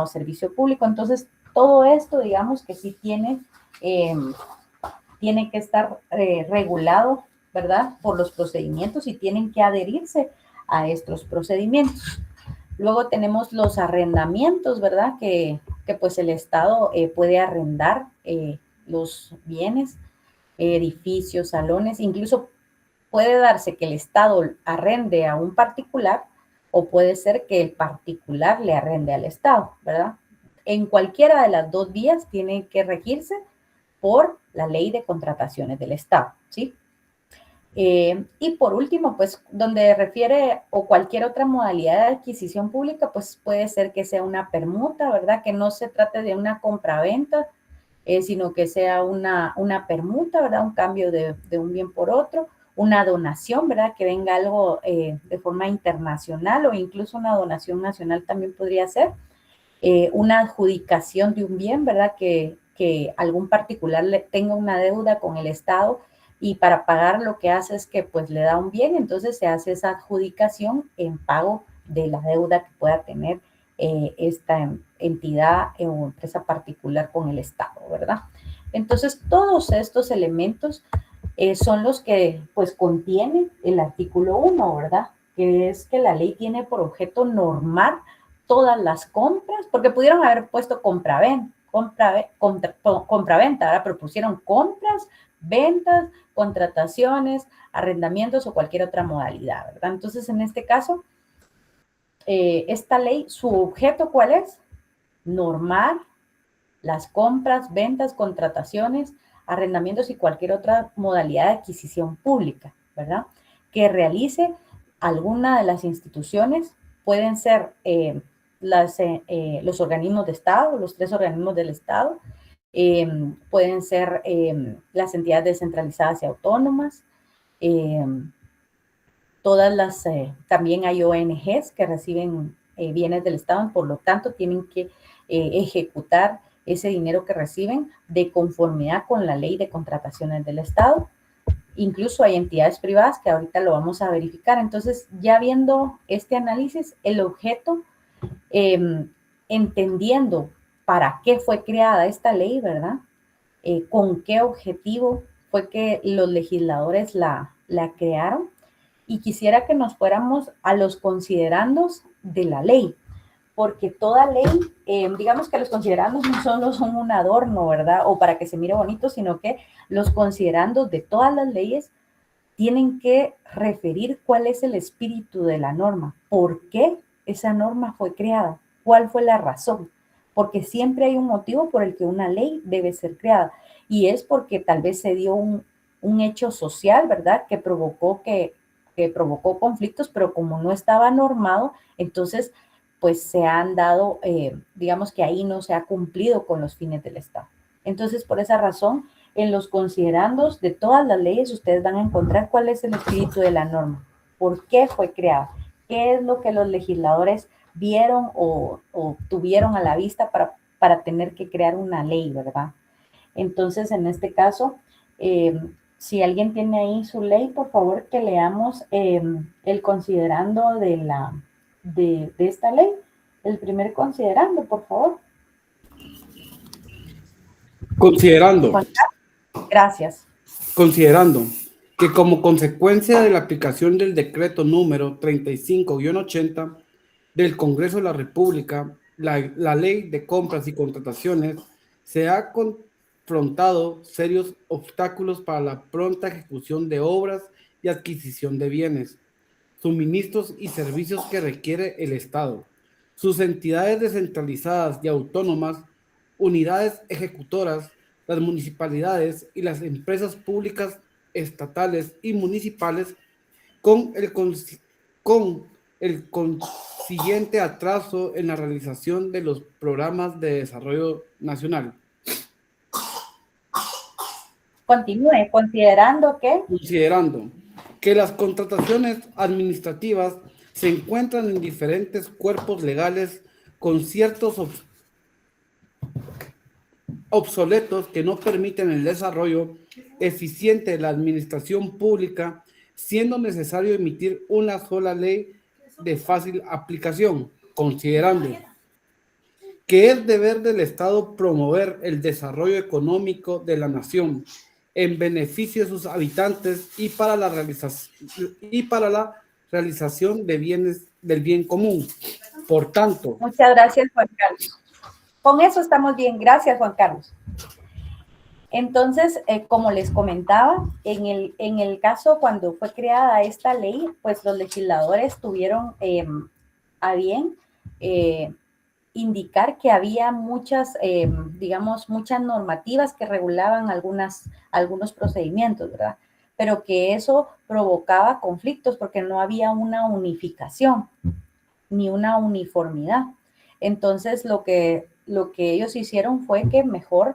servicio público. Entonces, todo esto, digamos que sí tiene que estar regulado, ¿verdad?, por los procedimientos y tienen que adherirse a estos procedimientos. Luego tenemos los arrendamientos, ¿verdad?, que pues el Estado puede arrendar los bienes, edificios, salones, incluso puede darse que el Estado arrende a un particular o puede ser que el particular le arrende al Estado, ¿verdad? En cualquiera de las dos vías tiene que regirse por la ley de contrataciones del Estado, ¿sí? Y por último, pues donde refiere o cualquier otra modalidad de adquisición pública, pues puede ser que sea una permuta, ¿verdad? Que no se trate de una compraventa, sino que sea una permuta, ¿verdad? Un cambio de un bien por otro, una donación, ¿verdad? Que venga algo de forma internacional o incluso una donación nacional también podría ser. Una adjudicación de un bien, ¿verdad? Que algún particular tenga una deuda con el Estado y para pagar lo que hace es que pues le da un bien, entonces se hace esa adjudicación en pago de la deuda que pueda tener esta entidad o empresa particular con el Estado, ¿verdad? Entonces, todos estos elementos son los que pues contiene el artículo 1, ¿verdad? Que es que la ley tiene por objeto normar todas las compras, porque pudieron haber puesto compraventa, ¿verdad? Pero pusieron compras, ventas, contrataciones, arrendamientos o cualquier otra modalidad, ¿verdad? Entonces, en este caso, esta ley, su objeto, ¿cuál es? Normar las compras, ventas, contrataciones, arrendamientos y cualquier otra modalidad de adquisición pública, ¿verdad? Que realice alguna de las instituciones, pueden ser los organismos de Estado, los 3 organismos del Estado, pueden ser las entidades descentralizadas y autónomas, todas las, también hay ONGs que reciben bienes del Estado, por lo tanto tienen que ejecutar ese dinero que reciben de conformidad con la ley de contrataciones del Estado. Incluso hay entidades privadas que ahorita lo vamos a verificar. Entonces, ya viendo este análisis, el objeto, entendiendo para qué fue creada esta ley, ¿verdad? Con qué objetivo fue que los legisladores la crearon. Y quisiera que nos fuéramos a los considerandos de la ley, porque toda ley, digamos que los considerandos no solo son un adorno, ¿verdad? O para que se mire bonito, sino que los considerandos de todas las leyes tienen que referir cuál es el espíritu de la norma, por qué esa norma fue creada, cuál fue la razón, porque siempre hay un motivo por el que una ley debe ser creada, y es porque tal vez se dio un hecho social, ¿verdad? Que provocó conflictos, pero como no estaba normado, entonces pues se han dado, digamos que ahí no se ha cumplido con los fines del Estado. Entonces, por esa razón, en los considerandos de todas las leyes, ustedes van a encontrar cuál es el espíritu de la norma, por qué fue creada, qué es lo que los legisladores vieron o tuvieron a la vista para tener que crear una ley, ¿verdad? Entonces, en este caso, si alguien tiene ahí su ley, por favor que leamos el considerando de esta ley. El primer considerando, por favor. Considerando. Gracias. Considerando que como consecuencia de la aplicación del decreto número 35-80 del Congreso de la República, la ley de compras y contrataciones se ha confrontado serios obstáculos para la pronta ejecución de obras y adquisición de bienes, suministros y servicios que requiere el Estado, sus entidades descentralizadas y autónomas, unidades ejecutoras, las municipalidades y las empresas públicas estatales y municipales, con el consiguiente atraso en la realización de los programas de desarrollo nacional. Continúe, considerando que las contrataciones administrativas se encuentran en diferentes cuerpos legales con ciertos obsoletos que no permiten el desarrollo eficiente de la administración pública, siendo necesario emitir una sola ley de fácil aplicación, considerando que es deber del Estado promover el desarrollo económico de la nación en beneficio de sus habitantes y para la realización de bienes del bien común. Por tanto, muchas gracias, Juan Carlos. Con eso estamos bien. Gracias, Juan Carlos. Entonces, como les comentaba, en el caso cuando fue creada esta ley, pues los legisladores tuvieron a bien indicar que había muchas, digamos, muchas normativas que regulaban algunos procedimientos, ¿verdad? Pero que eso provocaba conflictos porque no había una unificación ni una uniformidad. Entonces, lo que ellos hicieron fue que mejor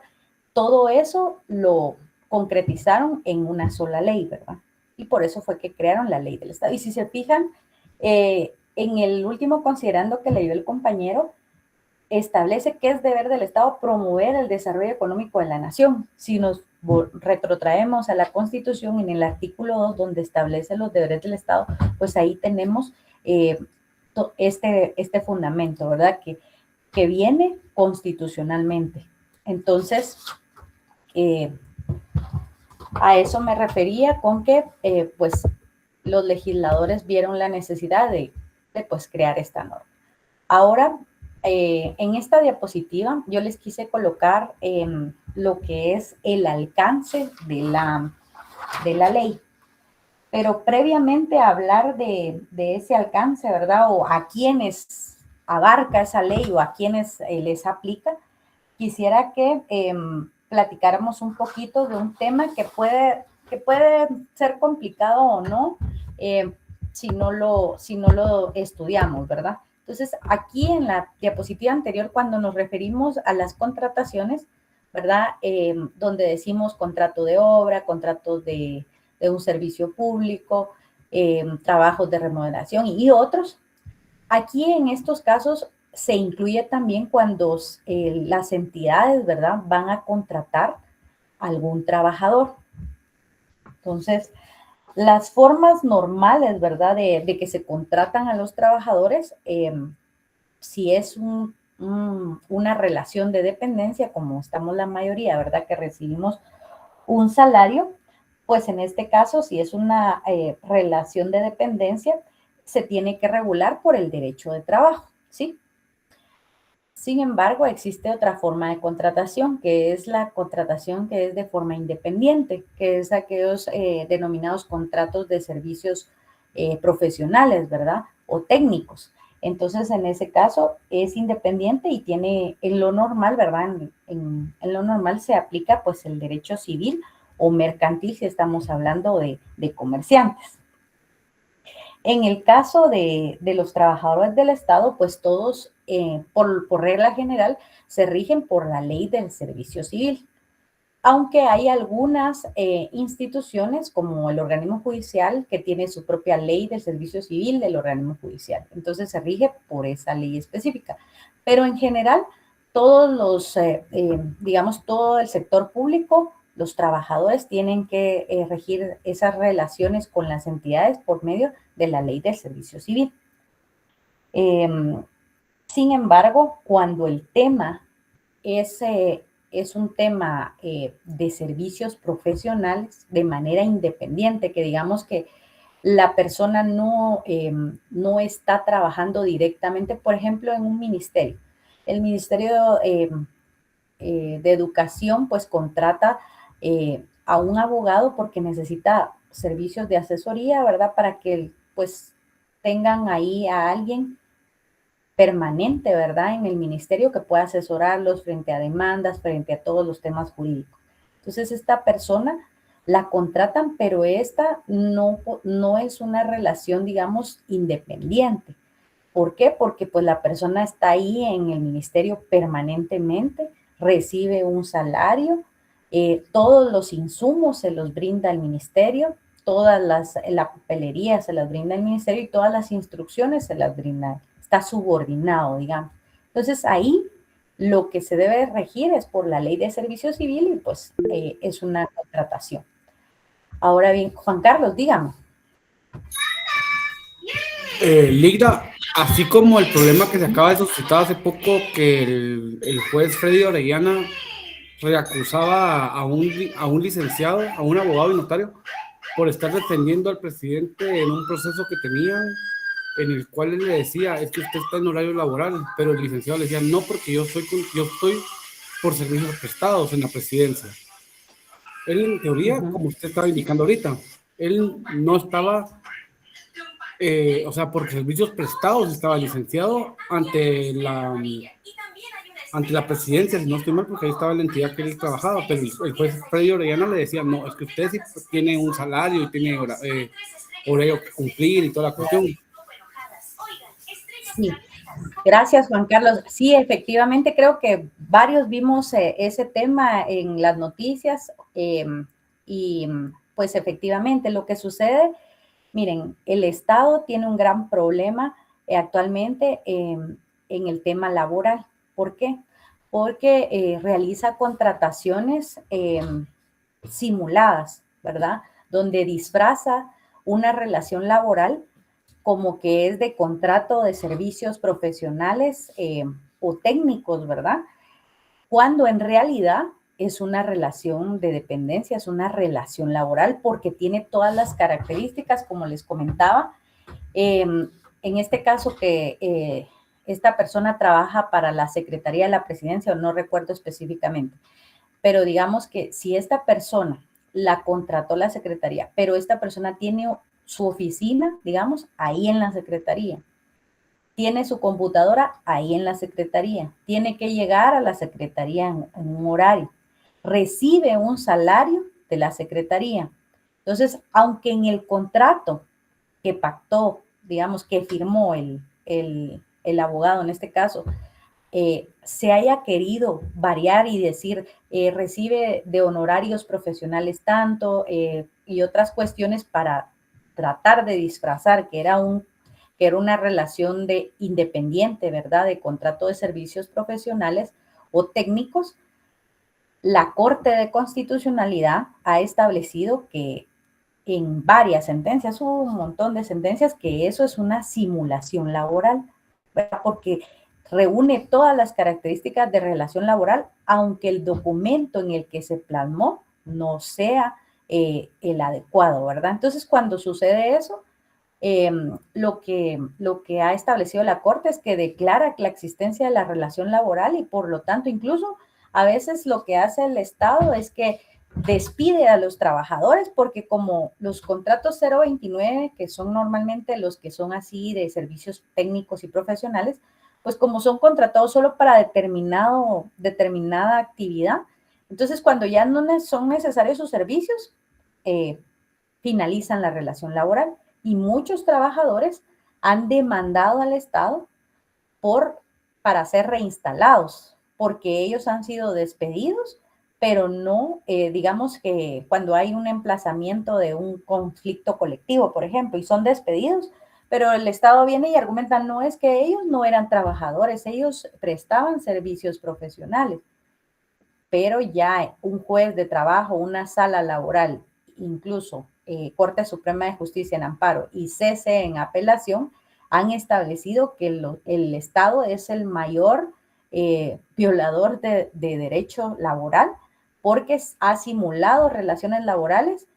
todo eso lo concretizaron en una sola ley, ¿verdad? Y por eso fue que crearon la ley del Estado. Y si se fijan, en el último considerando que leyó el compañero, establece que es deber del Estado promover el desarrollo económico de la nación. Si nos retrotraemos a la Constitución, en el artículo 2, donde establece los deberes del Estado, pues ahí tenemos este fundamento, ¿verdad? Que viene constitucionalmente. Entonces, a eso me refería con que, pues, los legisladores vieron la necesidad de pues, crear esta norma. Ahora, en esta diapositiva yo les quise colocar lo que es el alcance de la ley. Pero previamente a hablar de ese alcance, ¿verdad? O a quienes abarca esa ley o a quienes les aplica, quisiera que platicáramos un poquito de un tema que puede ser complicado o no, si no lo estudiamos, ¿verdad? Entonces, aquí en la diapositiva anterior, cuando nos referimos a las contrataciones, ¿verdad? Donde decimos contrato de obra, contrato de un servicio público, trabajos de remodelación y otros. Aquí en estos casos se incluye también cuando las entidades, ¿verdad?, van a contratar a algún trabajador. Entonces, las formas normales, ¿verdad?, de que se contratan a los trabajadores, si es una relación de dependencia, como estamos la mayoría, ¿verdad?, que recibimos un salario, pues en este caso, si es una relación de dependencia, se tiene que regular por el derecho de trabajo, ¿sí? Sin embargo, existe otra forma de contratación, que es la contratación que es de forma independiente, que es aquellos denominados contratos de servicios profesionales, ¿verdad? O técnicos. Entonces, en ese caso, es independiente y tiene en lo normal, ¿verdad? En lo normal se aplica pues el derecho civil o mercantil si estamos hablando de comerciantes. En el caso de los trabajadores del Estado, pues todos, por regla general, se rigen por la ley del servicio civil. Aunque hay algunas instituciones, como el organismo judicial, que tiene su propia ley del servicio civil del organismo judicial. Entonces se rige por esa ley específica. Pero en general, todos los, digamos, todo el sector público, los trabajadores tienen que regir esas relaciones con las entidades por medio de la ley del servicio civil. Sin embargo, cuando el tema es un tema de servicios profesionales de manera independiente, que digamos que la persona no está trabajando directamente, por ejemplo, en un ministerio. El Ministerio de Educación pues contrata a un abogado porque necesita servicios de asesoría, ¿verdad? Para que pues tengan ahí a alguien permanente, ¿verdad? En el ministerio que pueda asesorarlos frente a demandas, frente a todos los temas jurídicos. Entonces, esta persona la contratan, pero esta no es una relación, digamos, independiente. ¿Por qué? Porque pues la persona está ahí en el ministerio permanentemente, recibe un salario, todos los insumos se los brinda el ministerio, la papelería se las brinda el ministerio y todas las instrucciones se las brinda, está subordinado, digamos. Entonces ahí lo que se debe regir es por la ley de servicio civil y pues es una contratación. Ahora bien, Juan Carlos, dígame. Ligda, así como el problema que se acaba de suscitar hace poco, que el juez Freddy Orellana reacusaba a un licenciado, a un abogado y notario, por estar defendiendo al presidente en un proceso que tenían, en el cual él le decía, es que usted está en horario laboral, pero el licenciado le decía, no, porque yo estoy por servicios prestados en la presidencia. Él, en teoría, como usted estaba indicando ahorita, él no estaba, o sea, por servicios prestados estaba licenciado ante la presidencia, si no estoy mal, porque ahí estaba la entidad que él trabajaba, pero el juez Freddy Orellana le decía, no, es que usted sí tiene un salario y tiene horario que cumplir y toda la cuestión. Sí, gracias Juan Carlos. Sí, efectivamente creo que varios vimos ese tema en las noticias y pues efectivamente lo que sucede, miren, el Estado tiene un gran problema actualmente en el tema laboral. ¿Por qué? Porque realiza contrataciones simuladas, ¿verdad? Donde disfraza una relación laboral como que es de contrato de servicios profesionales o técnicos, ¿verdad? Cuando en realidad es una relación de dependencia, es una relación laboral porque tiene todas las características, como les comentaba. En este caso que esta persona trabaja para la Secretaría de la Presidencia, o no recuerdo específicamente, pero digamos que si esta persona la contrató la secretaría, pero esta persona tiene su oficina, digamos, ahí en la secretaría, tiene su computadora ahí en la secretaría, tiene que llegar a la secretaría en un horario, recibe un salario de la secretaría. Entonces, aunque en el contrato que pactó, digamos, que firmó el abogado en este caso, se haya querido variar y decir, recibe de honorarios profesionales tanto y otras cuestiones para tratar de disfrazar que era una relación de independiente, ¿verdad? De contrato de servicios profesionales o técnicos, la Corte de Constitucionalidad ha establecido que en varias sentencias, hubo un montón de sentencias, que eso es una simulación laboral, ¿verdad? Porque reúne todas las características de relación laboral, aunque el documento en el que se plasmó no sea el adecuado, ¿verdad? Entonces, cuando sucede eso, lo que ha establecido la Corte es que declara la existencia de la relación laboral y por lo tanto incluso a veces lo que hace el Estado es que despide a los trabajadores porque como los contratos 029, que son normalmente los que son así de servicios técnicos y profesionales, pues como son contratados solo para determinada actividad, entonces cuando ya no son necesarios sus servicios, finalizan la relación laboral. Y muchos trabajadores han demandado al Estado para ser reinstalados, porque ellos han sido despedidos, pero no, digamos que cuando hay un emplazamiento de un conflicto colectivo, por ejemplo, y son despedidos, pero el Estado viene y argumenta, no es que ellos no eran trabajadores, ellos prestaban servicios profesionales, pero ya un juez de trabajo, una sala laboral, incluso Corte Suprema de Justicia en amparo y CC en apelación, han establecido que el Estado es el mayor violador de derecho laboral porque ha simulado relaciones laborales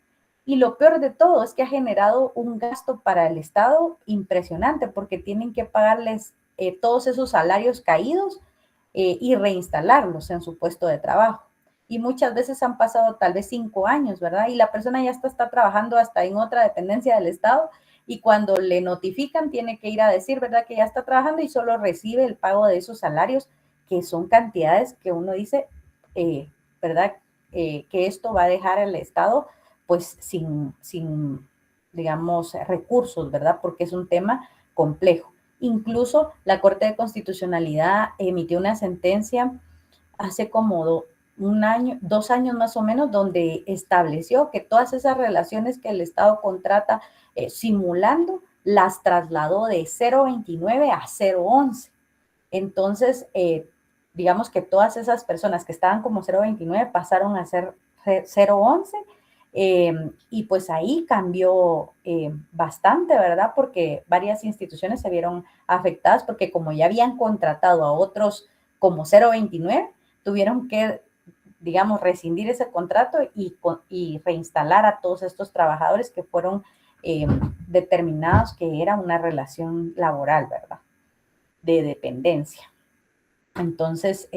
y lo peor de todo es que ha generado un gasto para el Estado impresionante porque tienen que pagarles todos esos salarios caídos y reinstalarlos en su puesto de trabajo. Y muchas veces han pasado tal vez 5 años, ¿verdad? Y la persona ya está trabajando hasta en otra dependencia del Estado y cuando le notifican tiene que ir a decir, ¿verdad? Que ya está trabajando y solo recibe el pago de esos salarios, que son cantidades que uno dice, ¿verdad? Que esto va a dejar al Estado pues sin, digamos, recursos, ¿verdad? Porque es un tema complejo. Incluso la Corte de Constitucionalidad emitió una sentencia hace como 2 años más o menos, donde estableció que todas esas relaciones que el Estado contrata simulando, las trasladó de 029 a 011. Entonces, digamos que todas esas personas que estaban como 029 pasaron a ser 011. Y pues ahí cambió bastante, ¿verdad? Porque varias instituciones se vieron afectadas porque como ya habían contratado a otros como 029, tuvieron que, digamos, rescindir ese contrato y reinstalar a todos estos trabajadores que fueron determinados que era una relación laboral, ¿verdad? De dependencia. Entonces,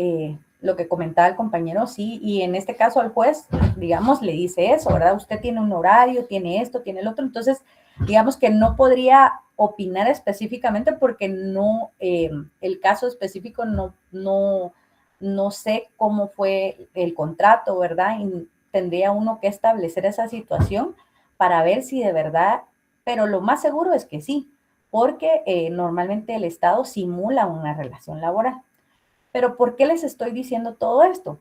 lo que comentaba el compañero, sí, y en este caso al juez, digamos, le dice eso, ¿verdad? Usted tiene un horario, tiene esto, tiene el otro, entonces, digamos que no podría opinar específicamente porque no, el caso específico no sé cómo fue el contrato, ¿verdad? Y tendría uno que establecer esa situación para ver si de verdad, pero lo más seguro es que sí, porque normalmente el Estado simula una relación laboral. Pero ¿por qué les estoy diciendo todo esto?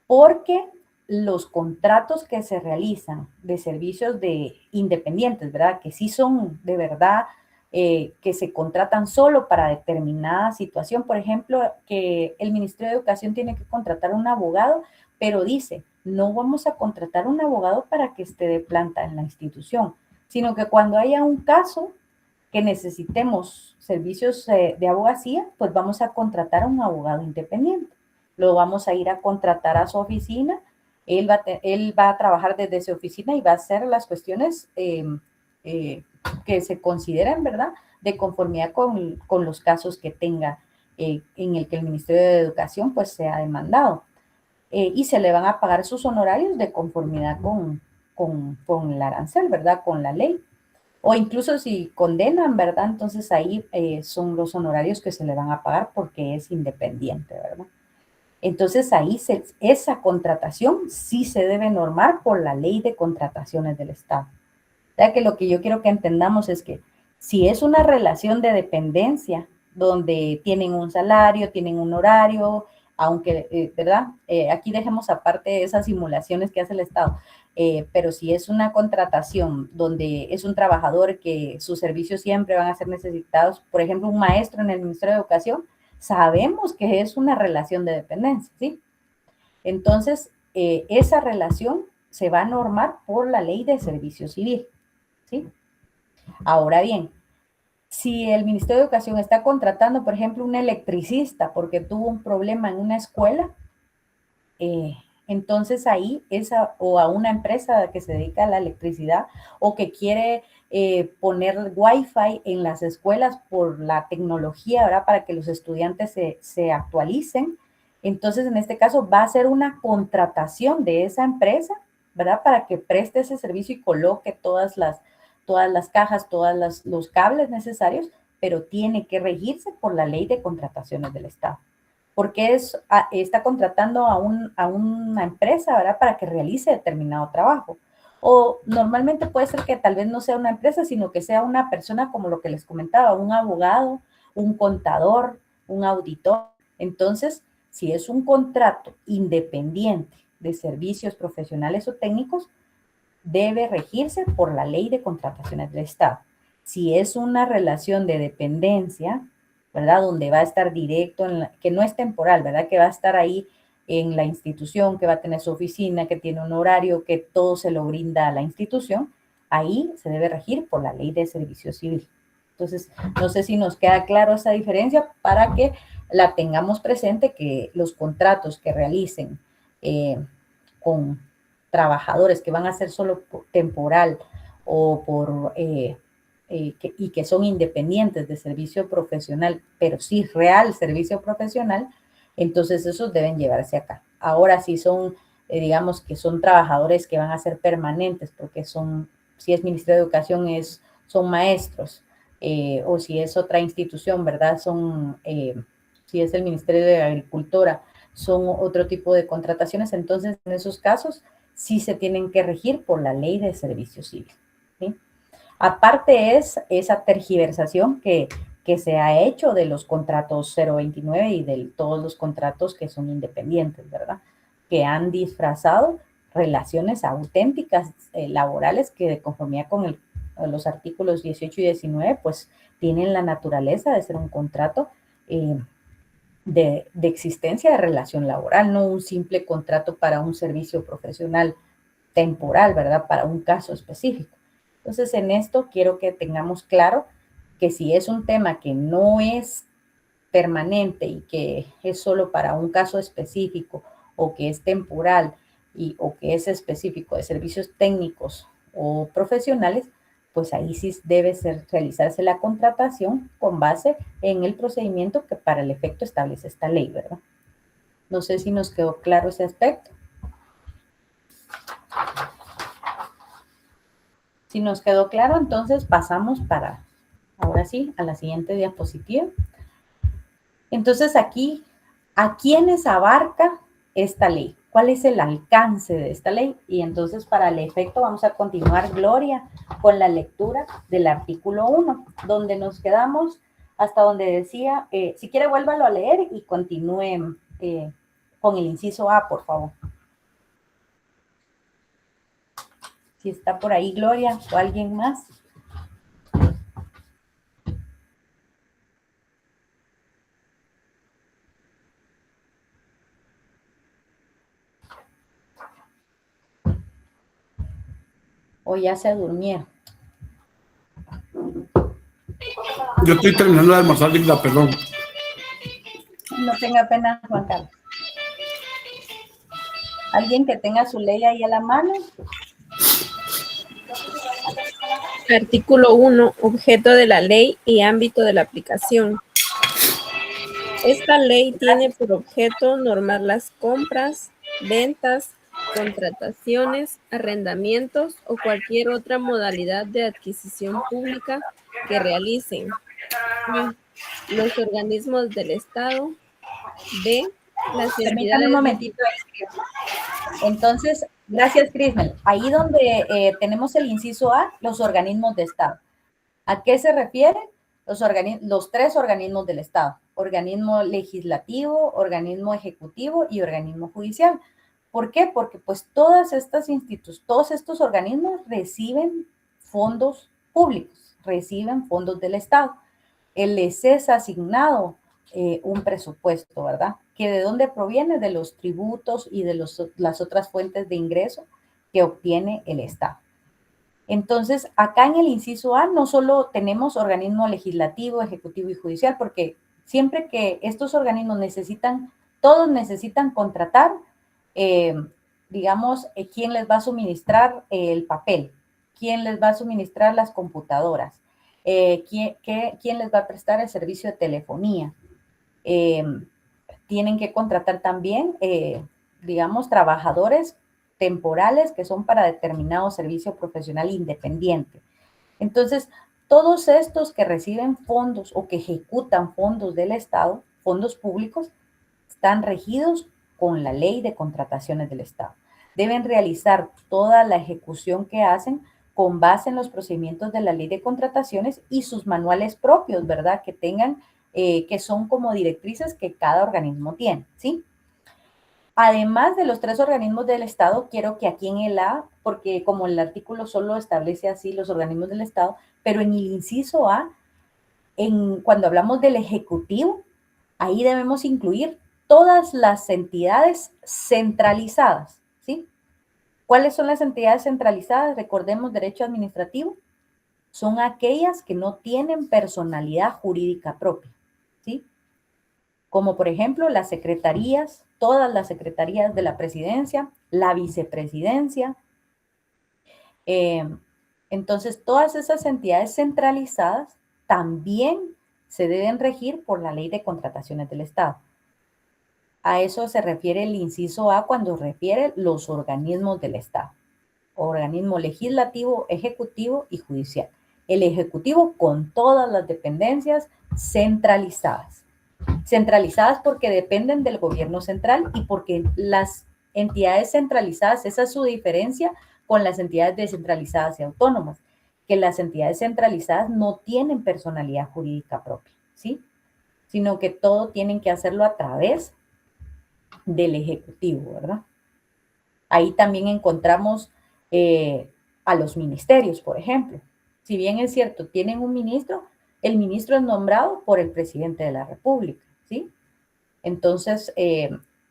Porque los contratos que se realizan de servicios de independientes, ¿verdad? Que sí son de verdad, que se contratan solo para determinada situación. Por ejemplo, que el Ministerio de Educación tiene que contratar un abogado, pero dice, no vamos a contratar un abogado para que esté de planta en la institución, sino que cuando haya un caso que necesitemos servicios de abogacía, pues vamos a contratar a un abogado independiente. Lo vamos a ir a contratar a su oficina, él va a trabajar desde su oficina y va a hacer las cuestiones que se consideren, ¿verdad?, de conformidad con los casos que tenga en el que el Ministerio de Educación pues sea demandado. y se le van a pagar sus honorarios de conformidad con el arancel, ¿verdad? Con la ley. O incluso si condenan, ¿verdad? Entonces ahí son los honorarios que se le van a pagar porque es independiente, ¿verdad? Entonces ahí esa contratación sí se debe normar por la ley de contrataciones del Estado. O sea que lo que yo quiero que entendamos es que si es una relación de dependencia donde tienen un salario, tienen un horario, aunque, ¿verdad? Aquí dejemos aparte esas simulaciones que hace el Estado, pero si es una contratación donde es un trabajador que sus servicios siempre van a ser necesitados, por ejemplo, un maestro en el Ministerio de Educación, sabemos que es una relación de dependencia, ¿sí? Entonces, esa relación se va a normar por la ley de servicio civil, ¿sí? Ahora bien, si el Ministerio de Educación está contratando, por ejemplo, un electricista porque tuvo un problema en una escuela, entonces ahí o a una empresa que se dedica a la electricidad o que quiere poner Wi-Fi en las escuelas por la tecnología, ¿verdad? Para que los estudiantes se actualicen. Entonces, en este caso, va a ser una contratación de esa empresa, ¿verdad? Para que preste ese servicio y coloque todas las cajas, todos los cables necesarios, pero tiene que regirse por la ley de contrataciones del Estado. Porque está contratando a una empresa, ¿verdad? Para que realice determinado trabajo. O normalmente puede ser que tal vez no sea una empresa, sino que sea una persona como lo que les comentaba, un abogado, un contador, un auditor. Entonces, si es un contrato independiente de servicios profesionales o técnicos, debe regirse por la ley de contrataciones del Estado. Si es una relación de dependencia, ¿verdad? Donde va a estar directo, que no es temporal, ¿verdad? Que va a estar ahí en la institución, que va a tener su oficina, que tiene un horario, que todo se lo brinda a la institución, ahí se debe regir por la ley de servicio civil. Entonces, no sé si nos queda claro esa diferencia para que la tengamos presente, que los contratos que realicen con trabajadores que van a ser solo temporal o y que son independientes de servicio profesional, pero sí real servicio profesional, entonces esos deben llevarse acá. Ahora si son, digamos que son trabajadores que van a ser permanentes, porque si es Ministerio de Educación, son maestros, o si es otra institución, ¿verdad? Si es el Ministerio de Agricultura, son otro tipo de contrataciones, entonces en esos casos sí se tienen que regir por la ley de servicio civil, ¿sí? Aparte es esa tergiversación que se ha hecho de los contratos 029 y de todos los contratos que son independientes, ¿verdad? Que han disfrazado relaciones auténticas laborales que de conformidad con los artículos 18 y 19, pues tienen la naturaleza de ser un contrato de existencia de relación laboral, no un simple contrato para un servicio profesional temporal, ¿verdad? Para un caso específico. Entonces, en esto quiero que tengamos claro que si es un tema que no es permanente y que es solo para un caso específico o que es temporal o que es específico de servicios técnicos o profesionales, pues ahí sí debe realizarse la contratación con base en el procedimiento que para el efecto establece esta ley, ¿verdad? No sé si nos quedó claro ese aspecto. Si nos quedó claro, entonces pasamos ahora sí, a la siguiente diapositiva. Entonces aquí, ¿a quiénes abarca esta ley? ¿Cuál es el alcance de esta ley? Y entonces para el efecto vamos a continuar, Gloria, con la lectura del artículo 1, donde nos quedamos hasta donde decía, si quiere vuélvalo a leer y continúe con el inciso A, por favor. Si está por ahí Gloria o alguien más. O ya se durmieron. Yo estoy terminando de almorzar, Linda, perdón. No tenga pena, Juan Carlos. ¿Alguien que tenga su ley ahí a la mano? Artículo 1. Objeto de la ley y ámbito de la aplicación. Esta ley tiene por objeto normar las compras, ventas, contrataciones, arrendamientos o cualquier otra modalidad de adquisición pública que realicen A, los organismos del Estado, B, las Permítame un entidades de... momentito. Entonces, gracias, Crismel. Ahí donde tenemos el inciso A, los organismos de Estado. ¿A qué se refieren? Los tres organismos del Estado: organismo legislativo, organismo ejecutivo y organismo judicial. ¿Por qué? Porque pues todos estos organismos reciben fondos públicos, reciben fondos del Estado. Les es asignado un presupuesto, ¿verdad? Que de dónde proviene, de los tributos y de las otras fuentes de ingreso que obtiene el Estado. Entonces, acá en el inciso A no solo tenemos organismo legislativo, ejecutivo y judicial, porque siempre que estos organismos todos necesitan contratar, digamos, quién les va a suministrar el papel, quién les va a suministrar las computadoras, quién les va a prestar el servicio de telefonía. Tienen que contratar también, digamos, trabajadores temporales que son para determinado servicio profesional independiente. Entonces, todos estos que reciben fondos o que ejecutan fondos del Estado, fondos públicos, están regidos con la ley de contrataciones del Estado. Deben realizar toda la ejecución que hacen con base en los procedimientos de la ley de contrataciones y sus manuales propios, ¿verdad? Que tengan, que son como directrices que cada organismo tiene, ¿sí? Además de los tres organismos del Estado, quiero que aquí en el A, porque como el artículo solo establece así los organismos del Estado, pero en el inciso A, cuando hablamos del Ejecutivo, ahí debemos incluir todas las entidades centralizadas, ¿sí? ¿Cuáles son las entidades centralizadas? Recordemos, derecho administrativo, son aquellas que no tienen personalidad jurídica propia, ¿sí? Como por ejemplo las secretarías, todas las secretarías de la presidencia, la vicepresidencia. Entonces, todas esas entidades centralizadas también se deben regir por la ley de contrataciones del Estado. A eso se refiere el inciso A cuando refiere los organismos del Estado: organismo legislativo, ejecutivo y judicial. El ejecutivo con todas las dependencias centralizadas. Centralizadas porque dependen del gobierno central y porque las entidades centralizadas, esa es su diferencia con las entidades descentralizadas y autónomas, que las entidades centralizadas no tienen personalidad jurídica propia, ¿sí? Sino que todo tienen que hacerlo a través del Ejecutivo, ¿verdad? Ahí también encontramos a los ministerios, por ejemplo. Si bien es cierto, tienen un ministro, el ministro es nombrado por el presidente de la República, ¿sí? Entonces,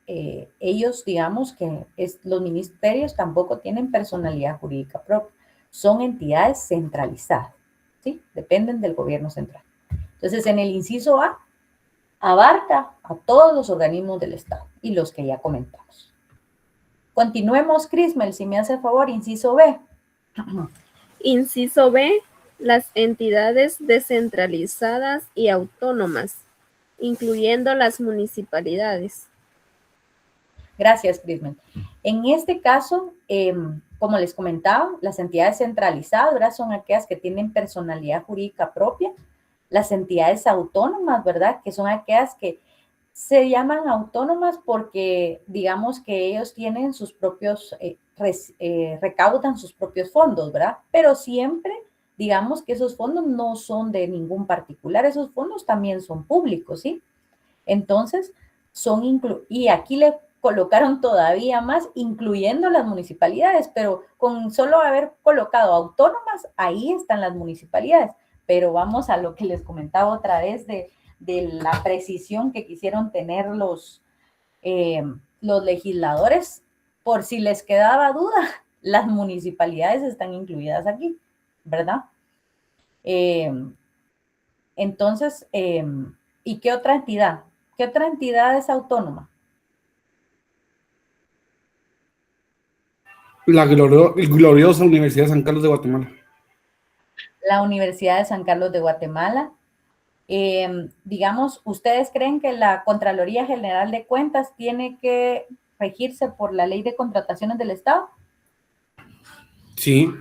ellos, digamos que los ministerios tampoco tienen personalidad jurídica propia, son entidades centralizadas, ¿sí? Dependen del gobierno central. Entonces, en el inciso A, abarca a todos los organismos del Estado y los que ya comentamos. Continuemos, Crismel, si me hace el favor, inciso B. Inciso B, las entidades descentralizadas y autónomas, incluyendo las municipalidades. Gracias, Crismel. En este caso, como les comentaba, las entidades centralizadas son aquellas que tienen personalidad jurídica propia. Las entidades autónomas, ¿verdad? Que son aquellas que se llaman autónomas porque, digamos que ellos tienen sus propios, recaudan sus propios fondos, ¿verdad? Pero siempre, digamos que esos fondos no son de ningún particular, esos fondos también son públicos, ¿sí? Entonces, y aquí le colocaron todavía más, incluyendo las municipalidades, pero con solo haber colocado autónomas, ahí están las municipalidades. Pero vamos a lo que les comentaba otra vez de la precisión que quisieron tener los legisladores. Por si les quedaba duda, las municipalidades están incluidas aquí, ¿verdad? Entonces, ¿y qué otra entidad? ¿Qué otra entidad es autónoma? La gloriosa Universidad de San Carlos de Guatemala. La Universidad de San Carlos de Guatemala. Digamos, ¿ustedes creen que la Contraloría General de Cuentas tiene que regirse por la Ley de Contrataciones del Estado. Sí,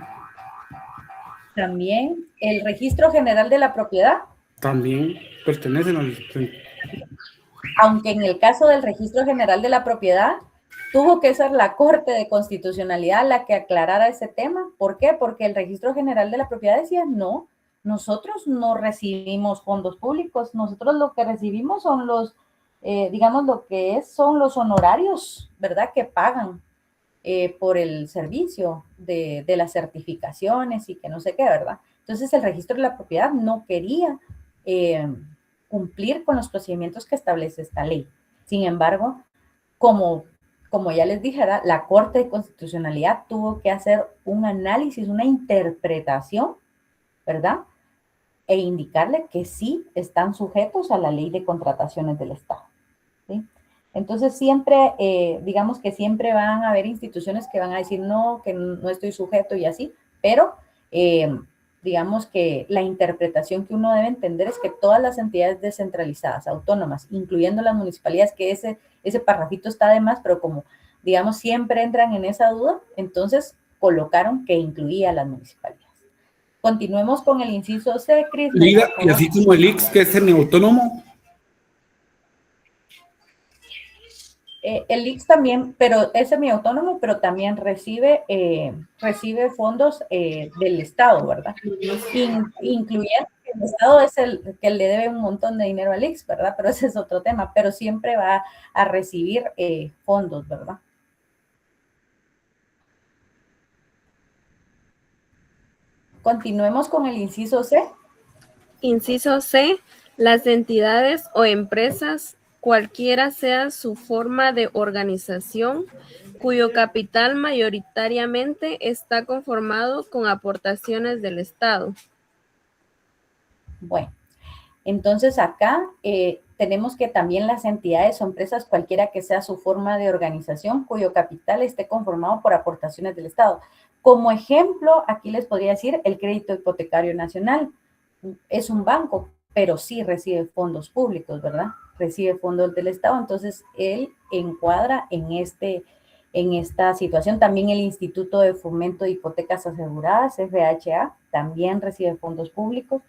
También el Registro General de la Propiedad, también pertenecen al... aunque en el caso del Registro General de la Propiedad tuvo que ser la Corte de Constitucionalidad la que aclarara ese tema. ¿Por qué? Porque el Registro General de la Propiedad decía, no, nosotros no recibimos fondos públicos, nosotros lo que recibimos son los, digamos, lo que es, son los honorarios, ¿verdad?, que pagan por el servicio de las certificaciones y que no sé qué, ¿verdad? Entonces el Registro de la Propiedad no quería cumplir con los procedimientos que establece esta ley. Sin embargo, como ya les dije, ¿verdad?, la Corte de Constitucionalidad tuvo que hacer un análisis, una interpretación, ¿verdad?, e indicarle que sí están sujetos a la Ley de Contrataciones del Estado, ¿sí? Entonces siempre, digamos que siempre van a haber instituciones que van a decir no, que no estoy sujeto y así, pero digamos que la interpretación que uno debe entender es que todas las entidades descentralizadas, autónomas, incluyendo las municipalidades, que ese parrafito está de más, pero como, digamos, siempre entran en esa duda, entonces colocaron que incluía a las municipalidades. Continuemos con el inciso C, Cris. Y así como el IX, que es semiautónomo. El IX también, pero es semiautónomo, pero también recibe fondos del Estado, ¿verdad? Incluyendo que el Estado es el que le debe un montón de dinero al IX, ¿verdad? Pero ese es otro tema, pero siempre va a recibir fondos, ¿verdad? Continuemos con el inciso C. Inciso C. Las entidades o empresas, cualquiera sea su forma de organización, cuyo capital mayoritariamente está conformado con aportaciones del Estado. Bueno, entonces acá tenemos que también las entidades o empresas, cualquiera que sea su forma de organización, cuyo capital esté conformado por aportaciones del Estado. Como ejemplo, aquí les podría decir el Crédito Hipotecario Nacional. Es un banco, pero sí recibe fondos públicos, ¿verdad? Recibe fondos del Estado, entonces él encuadra en esta situación. También el Instituto de Fomento de Hipotecas Aseguradas, FHA, también recibe fondos públicos.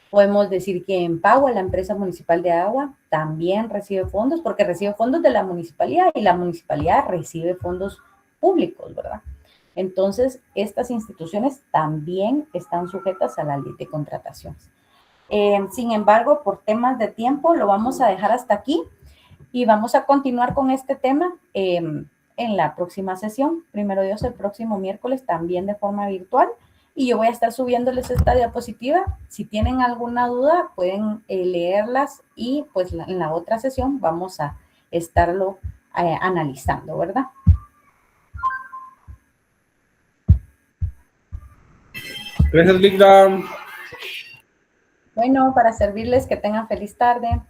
Podemos decir que Empagua, la empresa municipal de agua, también recibe fondos, porque recibe fondos de la municipalidad y la municipalidad recibe fondos públicos, ¿verdad? Entonces, estas instituciones también están sujetas a la ley de contrataciones. Sin embargo, por temas de tiempo, lo vamos a dejar hasta aquí y vamos a continuar con este tema en la próxima sesión. Primero Dios, el próximo miércoles, también de forma virtual. Y yo voy a estar subiéndoles esta diapositiva. Si tienen alguna duda, pueden leerlas y pues en la otra sesión vamos a estarlo analizando, ¿verdad? Gracias, Ligda. Bueno, para servirles, que tengan feliz tarde.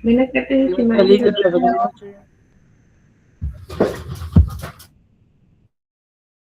Buenas tardes, Feliz noche.